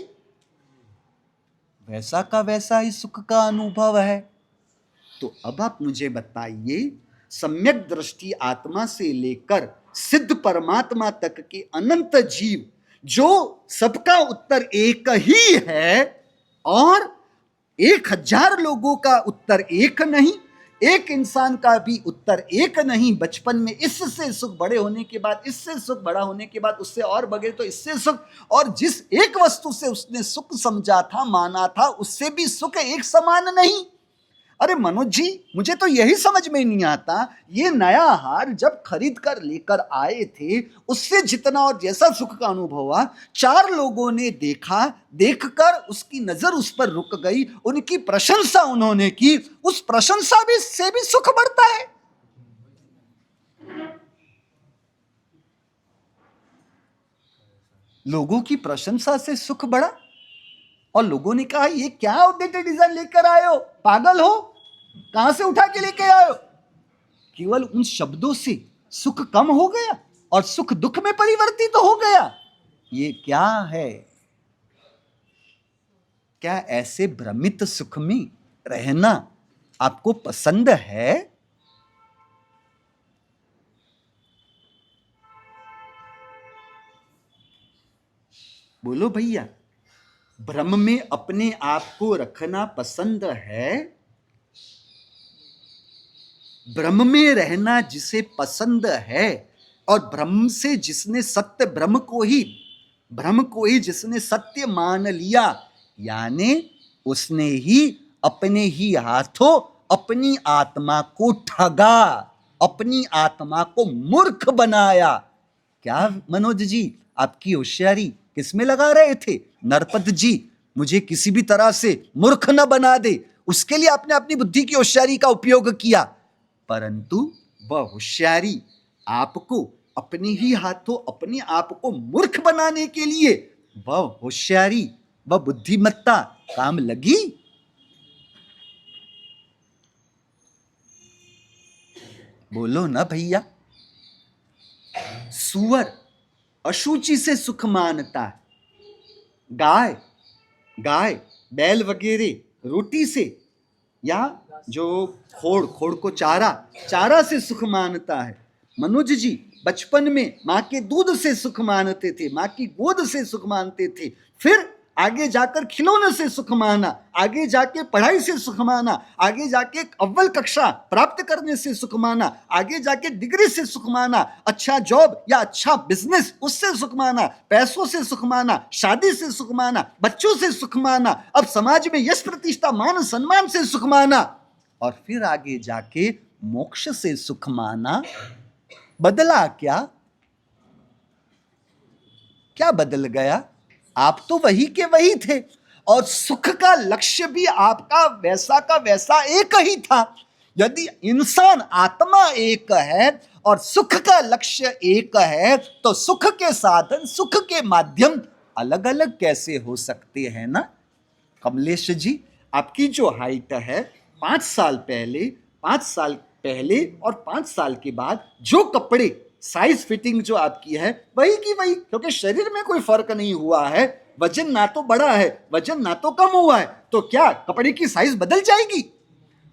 वैसा का वैसा ही सुख का अनुभव है। तो अब आप मुझे बताइए, सम्यक दृष्टि आत्मा से लेकर सिद्ध परमात्मा तक के अनंत जीव, जो सबका उत्तर एक ही है, और 1000 लोगों का उत्तर एक नहीं, एक इंसान का भी उत्तर एक नहीं, बचपन में इससे सुख, बड़े होने के बाद इससे सुख, बड़ा होने के बाद उससे और बगैर तो इससे सुख, और जिस एक वस्तु से उसने सुख समझा था, माना था, उससे भी सुख एक समान नहीं। अरे मनोज जी, मुझे तो यही समझ में नहीं आता, ये नया हार जब खरीद कर लेकर आए थे, उससे जितना और जैसा सुख का अनुभव हुआ, 4 लोगों ने देखा, देखकर उसकी नजर उस पर रुक गई, उनकी प्रशंसा उन्होंने की, उस प्रशंसा भी से भी सुख बढ़ता है। लोगों की प्रशंसा से सुख बढ़ा, और लोगों ने कहा, ये क्या आउटडेटेड डिजाइन लेकर आए हो, पागल हो, कहां से उठा के लेके आए हो? केवल उन शब्दों से सुख कम हो गया और सुख दुख में परिवर्तित हो गया। ये क्या है? क्या ऐसे भ्रमित सुख में रहना आपको पसंद है? बोलो भैया, भ्रम में अपने आप को रखना पसंद है? भ्रम में रहना जिसे पसंद है, और भ्रम से जिसने सत्य, भ्रम को ही जिसने सत्य मान लिया, यानी उसने ही अपने ही हाथों अपनी आत्मा को ठगा, अपनी आत्मा को मूर्ख बनाया। क्या मनोज जी, आपकी होशियारी किसमें लगा रहे थे? नरपत जी मुझे किसी भी तरह से मूर्ख न बना दे, उसके लिए आपने अपनी बुद्धि की होशियारी का उपयोग किया, परंतु वह होशियारी आपको अपने ही हाथों अपने आप को मूर्ख बनाने के लिए, वह होशियारी, वह बुद्धिमत्ता काम लगी? बोलो ना भैया। सुअर अशुचि से सुख मानता है, गाय बैल वगैरह रोटी से, या जो खोड़ को चारा से सुख मानता है। मनोज जी बचपन में माँ के दूध से सुख मानते थे, माँ की गोद से सुख मानते थे, फिर आगे जाकर खिलौने से सुख माना, आगे जाके पढ़ाई से सुख माना, आगे जाके अव्वल कक्षा प्राप्त करने से सुख माना, आगे जाके डिग्री से सुख माना, अच्छा जॉब या अच्छा बिजनेस उससे सुख माना, पैसों से सुख माना, शादी से सुख माना, बच्चों से सुख माना, अब समाज में यश प्रतिष्ठा मान सम्मान से सुख माना, और फिर आगे जाके मोक्ष से सुख माना। बदला क्या? क्या बदल गया? आप तो वही के वही थे, और सुख का लक्ष्य भी आपका वैसा का वैसा एक ही था। यदि इंसान आत्मा एक है और सुख का लक्ष्य एक है, तो सुख के साधन, सुख के माध्यम अलग अलग कैसे हो सकते हैं ना? कमलेश जी, आपकी जो हाइट है 5 साल पहले और 5 साल के बाद जो कपड़े साइज फिटिंग जो आपकी है वही की वही, क्योंकि शरीर में कोई फर्क नहीं हुआ है, वजन ना तो बढ़ा है, वजन ना तो कम हुआ है, तो क्या कपड़े की साइज बदल जाएगी?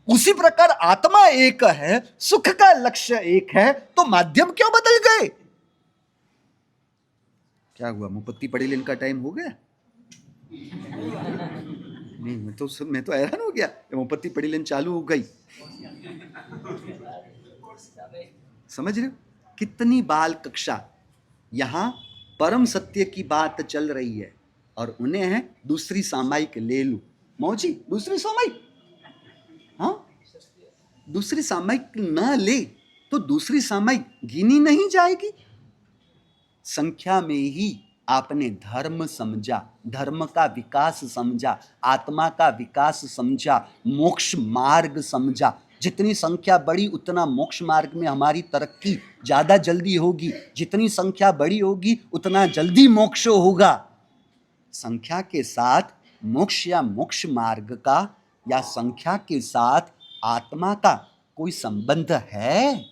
उसी प्रकार आत्मा एक है, सुख का लक्ष्य एक है, तो माध्यम क्यों बदल गए? क्या हुआ, मुपत्ति पढ़ी लेने का टाइम हो गया? नहीं, मैं तो हैरान हो गया, मुपत्ति पढ़ी लेन चालू हो गई। समझ रहे हो कितनी बाल कक्षा, यहां परम सत्य की बात चल रही है, और उन्हें है दूसरी सामायिक ले लूं। मौजी दूसरी सामायिक, हाँ दूसरी सामायिक ना ले तो दूसरी सामायिक गिनी नहीं जाएगी, संख्या में ही आपने धर्म समझा, धर्म का विकास समझा, आत्मा का विकास समझा, मोक्ष मार्ग समझा। जितनी संख्या बढ़ी उतना मोक्ष मार्ग में हमारी तरक्की ज़्यादा जल्दी होगी, जितनी संख्या बड़ी होगी उतना जल्दी मोक्ष होगा। संख्या के साथ मोक्ष या मोक्ष मार्ग का या संख्या के साथ आत्मा का कोई संबंध है?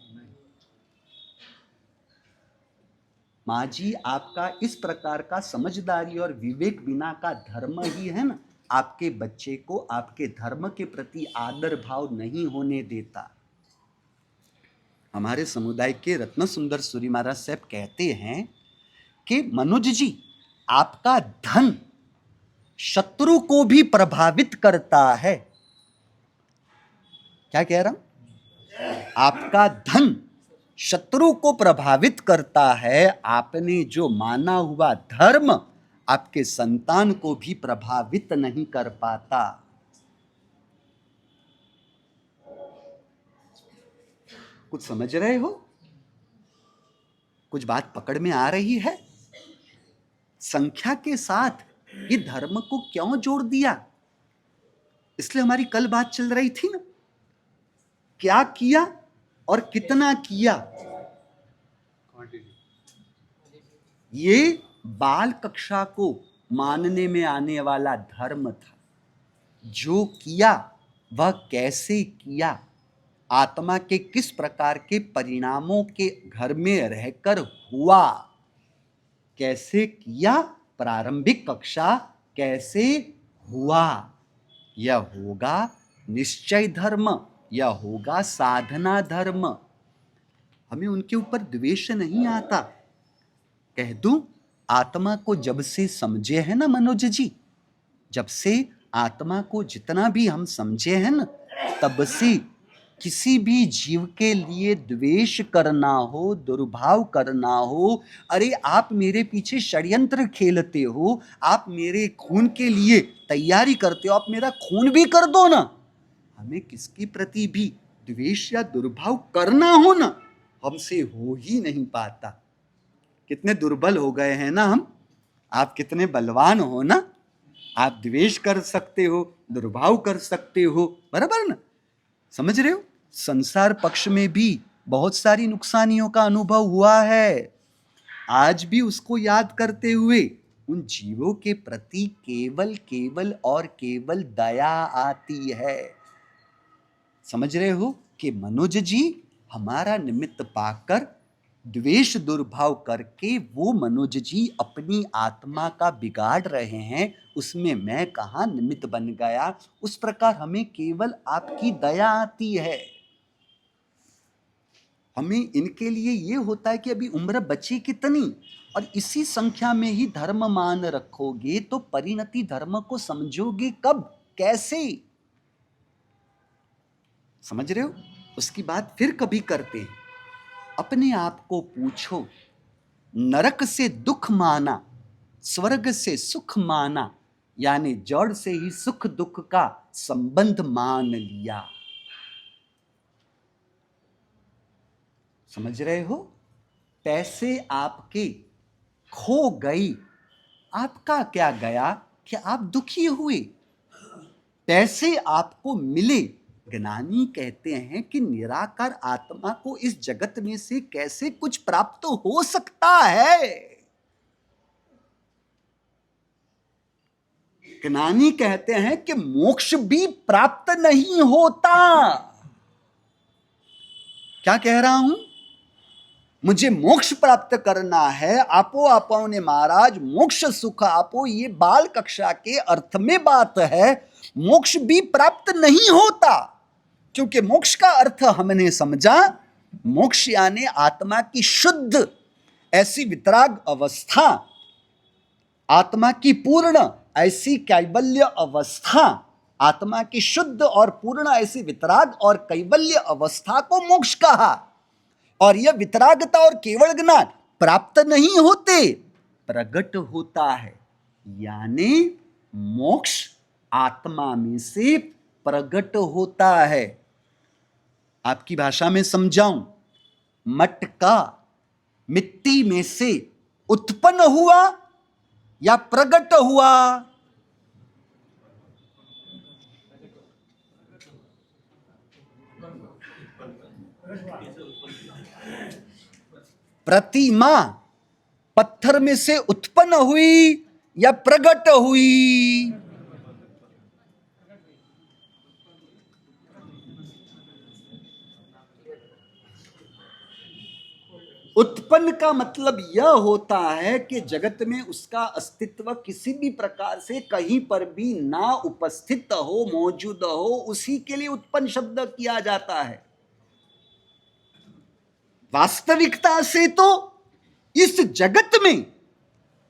माँ जी, आपका इस प्रकार का समझदारी और विवेक बिना का धर्म ही है ना, आपके बच्चे को आपके धर्म के प्रति आदर भाव नहीं होने देता। हमारे समुदाय के रत्न सुंदर सूरी महाराज साहब कहते हैं कि मनोज जी, आपका धन शत्रु को भी प्रभावित करता है। क्या कह रहा हूं? आपका धन शत्रु को प्रभावित करता है। आपने जो माना हुआ धर्म आपके संतान को भी प्रभावित नहीं कर पाता। कुछ समझ रहे हो? कुछ बात पकड़ में आ रही है? संख्या के साथ ये धर्म को क्यों जोड़ दिया? इसलिए हमारी कल बात चल रही थी ना, क्या किया और कितना किया। ये बाल कक्षा को मानने में आने वाला धर्म था। जो किया वह कैसे किया, आत्मा के किस प्रकार के परिणामों के घर में रहकर हुआ, कैसे किया, प्रारंभिक कक्षा कैसे हुआ, यह होगा निश्चय धर्म, यह होगा साधना धर्म। हमें उनके ऊपर द्वेष नहीं आता। कह दूं, आत्मा को जब से समझे हैं ना मनोज जी, जब से आत्मा को जितना भी हम समझे हैं ना, तब से किसी भी जीव के लिए द्वेष करना हो, दुर्भाव करना हो, अरे आप मेरे पीछे षड्यंत्र खेलते हो, आप मेरे खून के लिए तैयारी करते हो, आप मेरा खून भी कर दो ना, हमें किसके प्रति भी द्वेष या दुर्भाव करना हो ना, हमसे हो ही नहीं पाता। कितने दुर्बल हो गए हैं ना हम। आप कितने बलवान हो ना, आप द्वेष कर सकते हो, दुर्भाव कर सकते हो, बराबर ना? समझ रहे हो? संसार पक्ष में भी बहुत सारी नुकसानियों का अनुभव हुआ है। आज भी उसको याद करते हुए उन जीवों के प्रति केवल केवल और केवल दया आती है। समझ रहे हो कि मनोज जी हमारा निमित्त पाकर द्वेष दुर्भाव करके वो मनोज जी अपनी आत्मा का बिगाड़ रहे हैं, उसमें मैं कहाँ निमित्त बन गया। उस प्रकार हमें केवल आपकी दया आती है। हमें इनके लिए ये होता है कि अभी उम्र बची कितनी, और इसी संख्या में ही धर्म मान रखोगे तो परिणति धर्म को समझोगे कब, कैसे? समझ रहे हो? उसकी बात फिर कभी करते हैं। अपने आप को पूछो, नरक से दुख माना, स्वर्ग से सुख माना, यानी जड़ से ही सुख दुख का संबंध मान लिया। समझ रहे हो? पैसे आपके खो गई, आपका क्या गया कि आप दुखी हुए। पैसे आपको मिले, ज्ञानी कहते हैं कि निराकार आत्मा को इस जगत में से कैसे कुछ प्राप्त हो सकता है। ज्ञानी कहते हैं कि मोक्ष भी प्राप्त नहीं होता। क्या कह रहा हूं? मुझे मोक्ष प्राप्त करना है, आपो आपो ने महाराज मोक्ष सुख आपो, ये बाल कक्षा के अर्थ में बात है। मोक्ष भी प्राप्त नहीं होता, क्योंकि मोक्ष का अर्थ हमने समझा, मोक्ष यानी आत्मा की शुद्ध ऐसी वितराग अवस्था, आत्मा की पूर्ण ऐसी कैवल्य अवस्था, आत्मा की शुद्ध और पूर्ण ऐसी वितराग और कैवल्य अवस्था को मोक्ष कहा। और यह वितरागता और केवल ज्ञान प्राप्त नहीं होते, प्रकट होता है। यानी मोक्ष आत्मा में से प्रकट होता है। आपकी भाषा में समझाऊं, मटका मिट्टी में से उत्पन्न हुआ या प्रकट हुआ? प्रतिमा पत्थर में से उत्पन्न हुई या प्रकट हुई? उत्पन्न का मतलब यह होता है कि जगत में उसका अस्तित्व किसी भी प्रकार से कहीं पर भी ना उपस्थित हो, मौजूद हो, उसी के लिए उत्पन्न शब्द किया जाता है। वास्तविकता से तो इस जगत में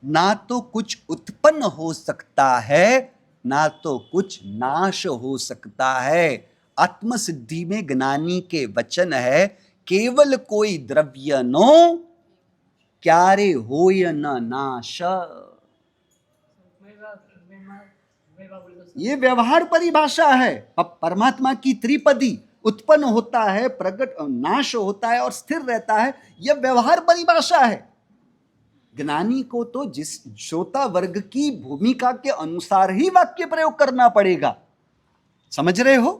ना तो कुछ उत्पन्न हो सकता है, ना तो कुछ नाश हो सकता है। आत्मसिद्धि में ज्ञानी के वचन है, केवल कोई द्रव्य नो क्यारे होय न नाश। ये व्यवहार परिभाषा है। अब परमात्मा की त्रिपदी उत्पन्न होता है, प्रकट नाश होता है और स्थिर रहता है, यह व्यवहार परिभाषा है। ज्ञानी को तो जिस श्रोता वर्ग की भूमिका के अनुसार ही वाक्य प्रयोग करना पड़ेगा। समझ रहे हो?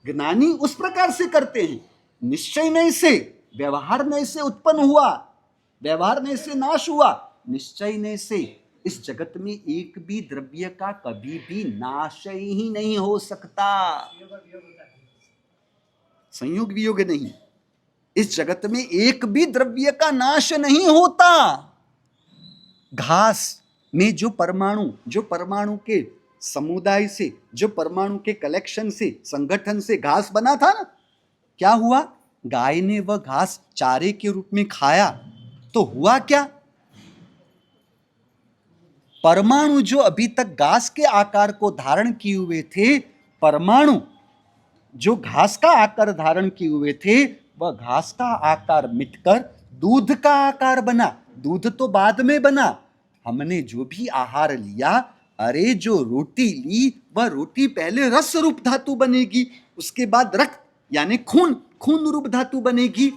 ज्ञानी उस प्रकार से करते हैं, निश्चय नहीं से व्यवहार नहीं से उत्पन्न हुआ, व्यवहार नहीं से नाश हुआ, निश्चय नहीं से इस जगत में एक भी द्रव्य का कभी भी नाश ही नहीं हो सकता। संयोग वियोग नहीं, इस जगत में एक भी द्रव्य का नाश नहीं होता। घास में जो परमाणु के समुदाय से, जो परमाणु के कलेक्शन से, संगठन से घास बना था ना, क्या हुआ? गाय ने वह घास चारे के रूप में खाया तो हुआ क्या? परमाणु जो अभी तक घास के आकार को धारण किए हुए थे, परमाणु जो घास का आकार धारण किए हुए थे, वह घास का आकार मिटकर दूध का आकार बना। दूध तो बाद में बना। हमने जो भी आहार लिया, अरे जो रोटी ली, वह रोटी पहले रस रूप धातु बनेगी, उसके बाद रक्त यानी खून रूप धातु बनेगी।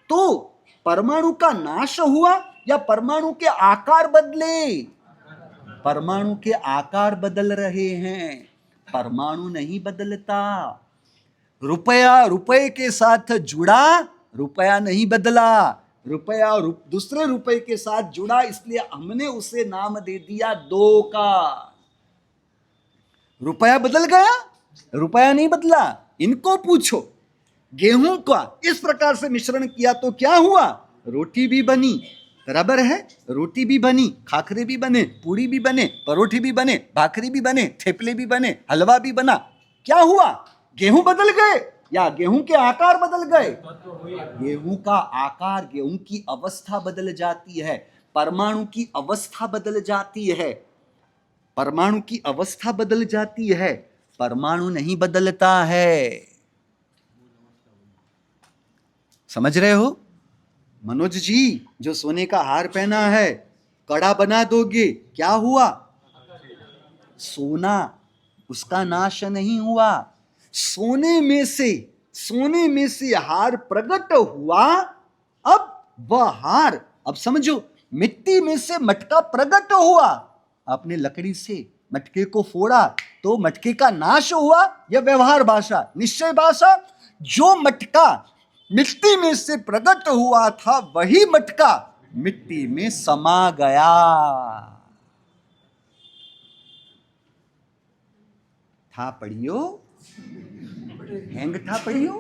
तो परमाणु का नाश हुआ या परमाणु के आकार बदले? परमाणु के आकार बदल रहे हैं, परमाणु नहीं बदलता। रुपया रुपए के साथ जुड़ा, रुपया नहीं बदला। रुपया दूसरे रुपए के साथ जुड़ा, इसलिए हमने उसे नाम दे दिया दो का। रुपया बदल गया, रुपया नहीं बदला। इनको पूछो, गेहूं का इस प्रकार से मिश्रण किया तो क्या हुआ? रोटी भी बनी, बराबर है, रोटी भी बनी, खाखरे भी बने, पूरी भी बने, परोठी भी बने, भाखरी भी बने, थेपले भी बने, हलवा भी बना। क्या हुआ? गेहूं बदल गए या गेहूं के आकार बदल गए? गेहूं का आकार, गेहूं की अवस्था बदल जाती है, परमाणु की अवस्था बदल जाती है, परमाणु की अवस्था बदल जाती है, परमाणु नहीं बदलता है। समझ रहे हो? मनोज जी, जो सोने का हार पहना है, कड़ा बना दोगे, क्या हुआ? सोना, उसका नाश नहीं हुआ। सोने में से हार प्रकट हुआ। अब वह हार, अब समझो, मिट्टी में से मटका प्रकट हुआ। आपने लकड़ी से मटके को फोड़ा तो मटके का नाश हुआ। यह व्यवहार भाषा, निश्चय भाषा। जो मटका मिट्टी में से प्रकट हुआ था, वही मटका मिट्टी में समा गया। था पढ़ियो, हैंग था पढ़ियो।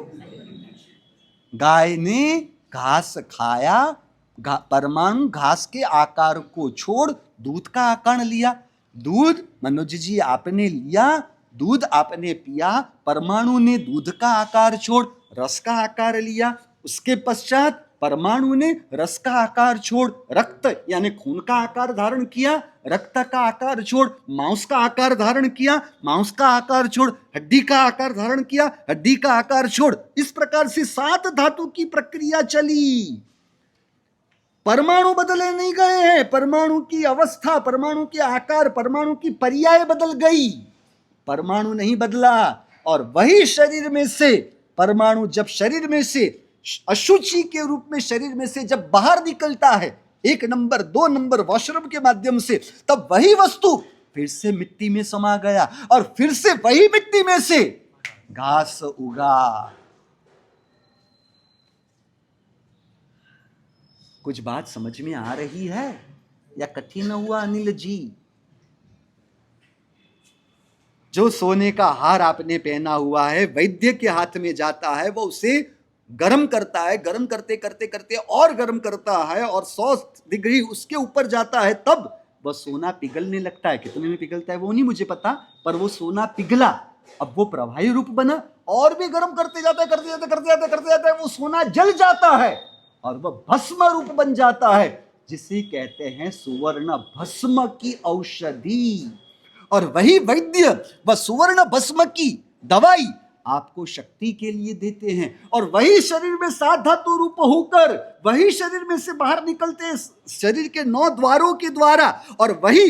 गाय ने घास खाया, परमाणु घास के आकार को छोड़ दूध का आकार लिया। दूध मनोज जी आपने लिया, दूध आपने पिया, परमाणु ने दूध का आकार छोड़ रस का आकार लिया। उसके पश्चात परमाणु ने रस का आकार छोड़ रक्त यानी खून का आकार धारण किया, रक्त का आकार छोड़ मांस का आकार धारण किया, मांस का आकार छोड़ हड्डी का आकार धारण किया, हड्डी का आकार छोड़। इस प्रकार से 7 धातु की प्रक्रिया चली। परमाणु बदले नहीं गए हैं, परमाणु की अवस्था, परमाणु के आकार, परमाणु की पर्याय बदल गई, परमाणु नहीं बदला। और वही शरीर में से परमाणु जब शरीर में से अशुचि के रूप में शरीर में से जब बाहर निकलता है, 1 नंबर 2 नंबर वॉशरूम के माध्यम से, तब वही वस्तु फिर से मिट्टी में समा गया और फिर से वही मिट्टी में से घास उगा। कुछ बात समझ में आ रही है या कठिन हुआ अनिल जी? जो सोने का हार आपने पहना हुआ है, वैद्य के हाथ में जाता है, वो उसे गर्म करता है, गर्म करते करते करते और गर्म करता है और 100 डिग्री उसके ऊपर जाता है, तब वह सोना पिघलने लगता है। कितने में पिघलता है वो नहीं मुझे पता, पर वो सोना पिघला, अब वो प्रवाही रूप बना और भी गर्म करते जाता है, करते जाता है, करते जाता है, करते जाता है, वो सोना जल जाता है और वह भस्म रूप बन जाता है, जिसे कहते हैं सुवर्ण भस्म की औषधि। और वही वैद्य वह सुवर्ण भस्म की दवाई आपको शक्ति के लिए देते हैं और वही शरीर में 7 धातु रूप होकर वही शरीर में से बाहर निकलते हैं शरीर के 9 द्वारों के द्वारा, और वही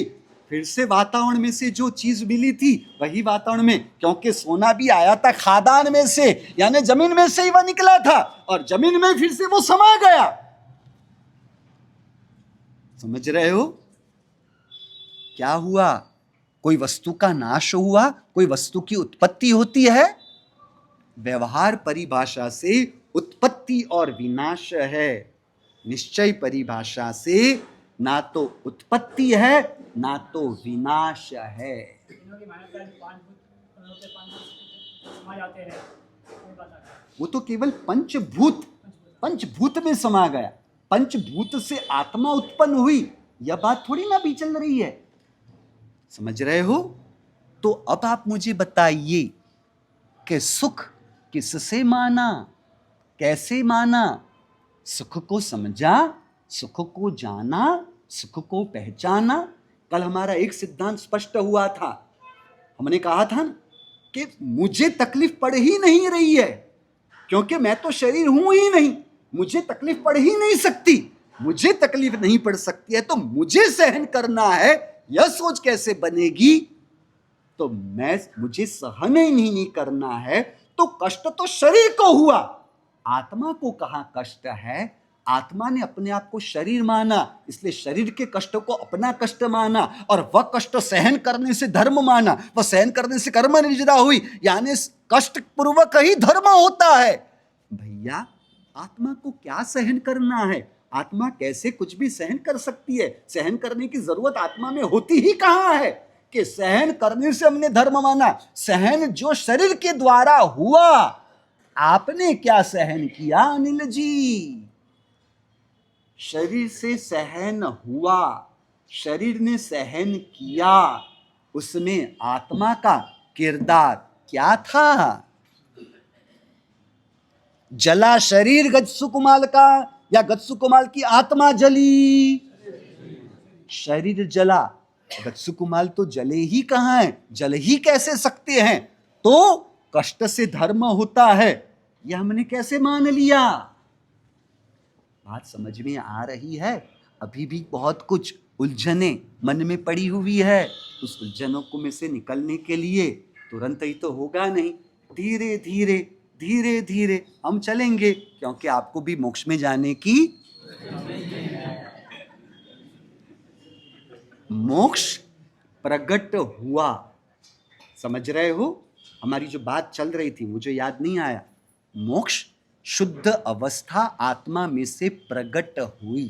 फिर से वातावरण में से जो चीज मिली थी वही वातावरण में, क्योंकि सोना भी आया था खादान में से, यानी जमीन में से ही वह निकला था और जमीन में फिर से वो समा गया। समझ रहे हो क्या हुआ? कोई वस्तु का नाश हुआ, कोई वस्तु की उत्पत्ति होती है। व्यवहार परिभाषा से उत्पत्ति और विनाश है, निश्चय परिभाषा से ना तो उत्पत्ति है ना तो विनाश है। इन्हों की मान्यता है 5 भूत होते, 5 भूत समा जाते हैं, कोई बात नहीं। वो तो केवल पंचभूत में समा गया, पंचभूत से आत्मा उत्पन्न हुई, यह बात थोड़ी ना भी चल रही है। समझ रहे हो? तो अब आप मुझे बताइए कि सुख किससे माना, कैसे माना? सुख को समझा, सुख को जाना, सुख को पहचाना। कल हमारा एक सिद्धांत स्पष्ट हुआ था, हमने कहा था कि मुझे तकलीफ पड़ ही नहीं रही है, क्योंकि मैं तो शरीर हूं ही नहीं, मुझे तकलीफ पड़ ही नहीं सकती। मुझे तकलीफ नहीं पड़ सकती है तो मुझे सहन करना है, यह सोच कैसे बनेगी? तो मुझे सहन ही नहीं करना है तो कष्ट तो शरीर को हुआ, आत्मा को कहां कष्ट है? आत्मा ने अपने आप को शरीर माना, इसलिए शरीर के कष्ट को अपना कष्ट माना और वह कष्ट सहन करने से धर्म माना, वह सहन करने से कर्म निजरा हुई, यानी कष्ट पूर्वक ही धर्म होता है। भैया आत्मा को क्या सहन करना है? आत्मा कैसे कुछ भी सहन कर सकती है? सहन करने की जरूरत आत्मा में होती ही कहां है कि सहन करने से हमने धर्म माना। सहन जो शरीर के द्वारा हुआ, आपने क्या सहन किया अनिल जी? शरीर से सहन हुआ, शरीर ने सहन किया, उसमें आत्मा का किरदार क्या था? जला शरीर गजसुकुमाल का या गजसुकुमाल की आत्मा जली? शरीर जला, गजसुकुमाल तो जले ही कहां है, जल ही कैसे सकते हैं? तो कष्ट से धर्म होता है, यह हमने कैसे मान लिया? बात समझ में आ रही है? अभी भी बहुत कुछ उलझने मन में पड़ी हुई है, उस उलझनों को में से निकलने के लिए तुरंत ही तो होगा नहीं, धीरे धीरे धीरे धीरे हम चलेंगे, क्योंकि आपको भी मोक्ष में जाने की मोक्ष प्रकट हुआ। समझ रहे हो? हमारी जो बात चल रही थी मुझे याद नहीं आया, मोक्ष शुद्ध अवस्था आत्मा में से प्रकट हुई,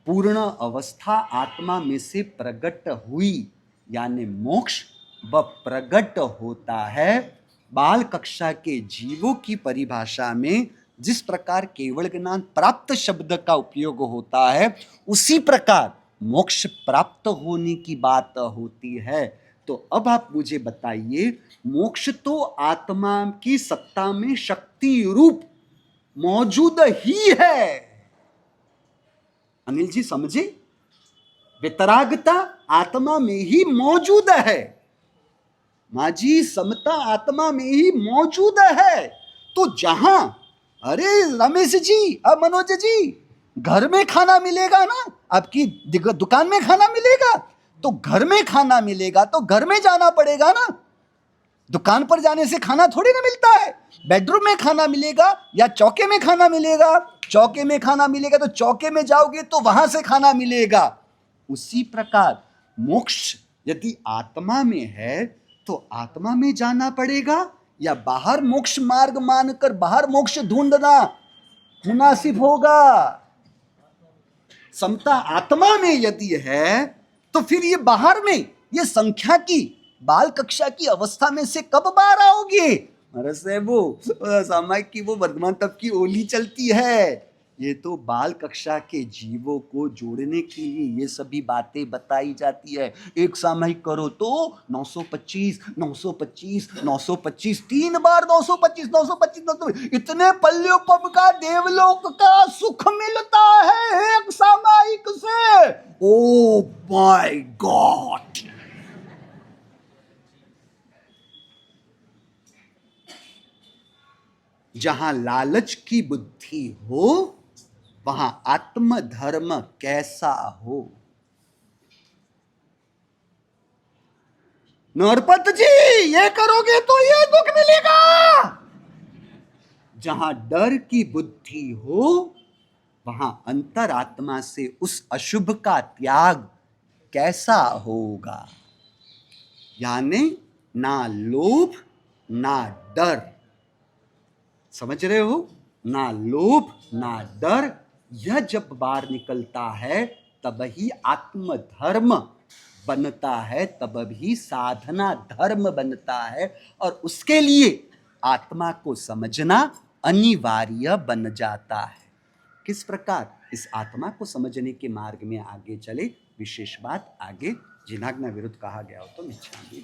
पूर्ण अवस्था आत्मा में से प्रकट हुई, यानी मोक्ष वह प्रकट होता है। बाल कक्षा के जीवों की परिभाषा में जिस प्रकार केवल ज्ञान प्राप्त शब्द का उपयोग होता है, उसी प्रकार मोक्ष प्राप्त होने की बात होती है। तो अब आप मुझे बताइए, मोक्ष तो आत्मा की सत्ता में शक्ति रूप मौजूद ही है। अनिल जी समझे? वितरागता आत्मा में ही मौजूद है, माझी समता आत्मा में ही मौजूद है। तो जहां, अरे रमेश जी, अब मनोज जी, घर में खाना मिलेगा ना, आपकी दुकान में खाना मिलेगा, तो घर में खाना मिलेगा तो घर में जाना पड़ेगा ना, दुकान पर जाने से खाना थोड़ी ना मिलता है। बेडरूम में खाना मिलेगा या चौके में खाना मिलेगा? चौके में खाना मिलेगा तो चौके में जाओगे तो वहां से खाना मिलेगा। उसी प्रकार मोक्ष यदि आत्मा में है तो आत्मा में जाना पड़ेगा या बाहर मोक्ष मार्ग मानकर बाहर मोक्ष ढूंढना मुनासिब होगा? समता आत्मा में यदि है तो फिर ये बाहर में, ये संख्या की बाल कक्षा की अवस्था में से कब बाहर आओगे? महाराज साहब वो सामायिक की वो वर्तमान तब की ओली चलती है। ये तो बाल कक्षा के जीवों को जोड़ने के लिए ये सभी बातें बताई जाती है। एक सामायिक करो तो 925 925 925 3 बार 925 925 925 इतने पल्योपम का देवलोक का सुख मिलता है एक सामायिक से। Oh my God! जहां लालच की बुद्धि हो वहां आत्मधर्म कैसा हो? नरपत जी ये करोगे तो ये दुख मिलेगा। जहां डर की बुद्धि हो वहां अंतरात्मा से उस अशुभ का त्याग कैसा होगा? यानी ना लोभ ना डर। समझ रहे हो? ना लोभ ना डर, यह जब बाहर निकलता है तब ही आत्मधर्म बनता है, तब भी साधना धर्म बनता है और उसके लिए आत्मा को समझना अनिवार्य बन जाता है। किस प्रकार इस आत्मा को समझने के मार्ग में आगे चले, विशेष बात आगे जिनाज्ञा विरुद्ध कहा गया हो तो मिच्छामि।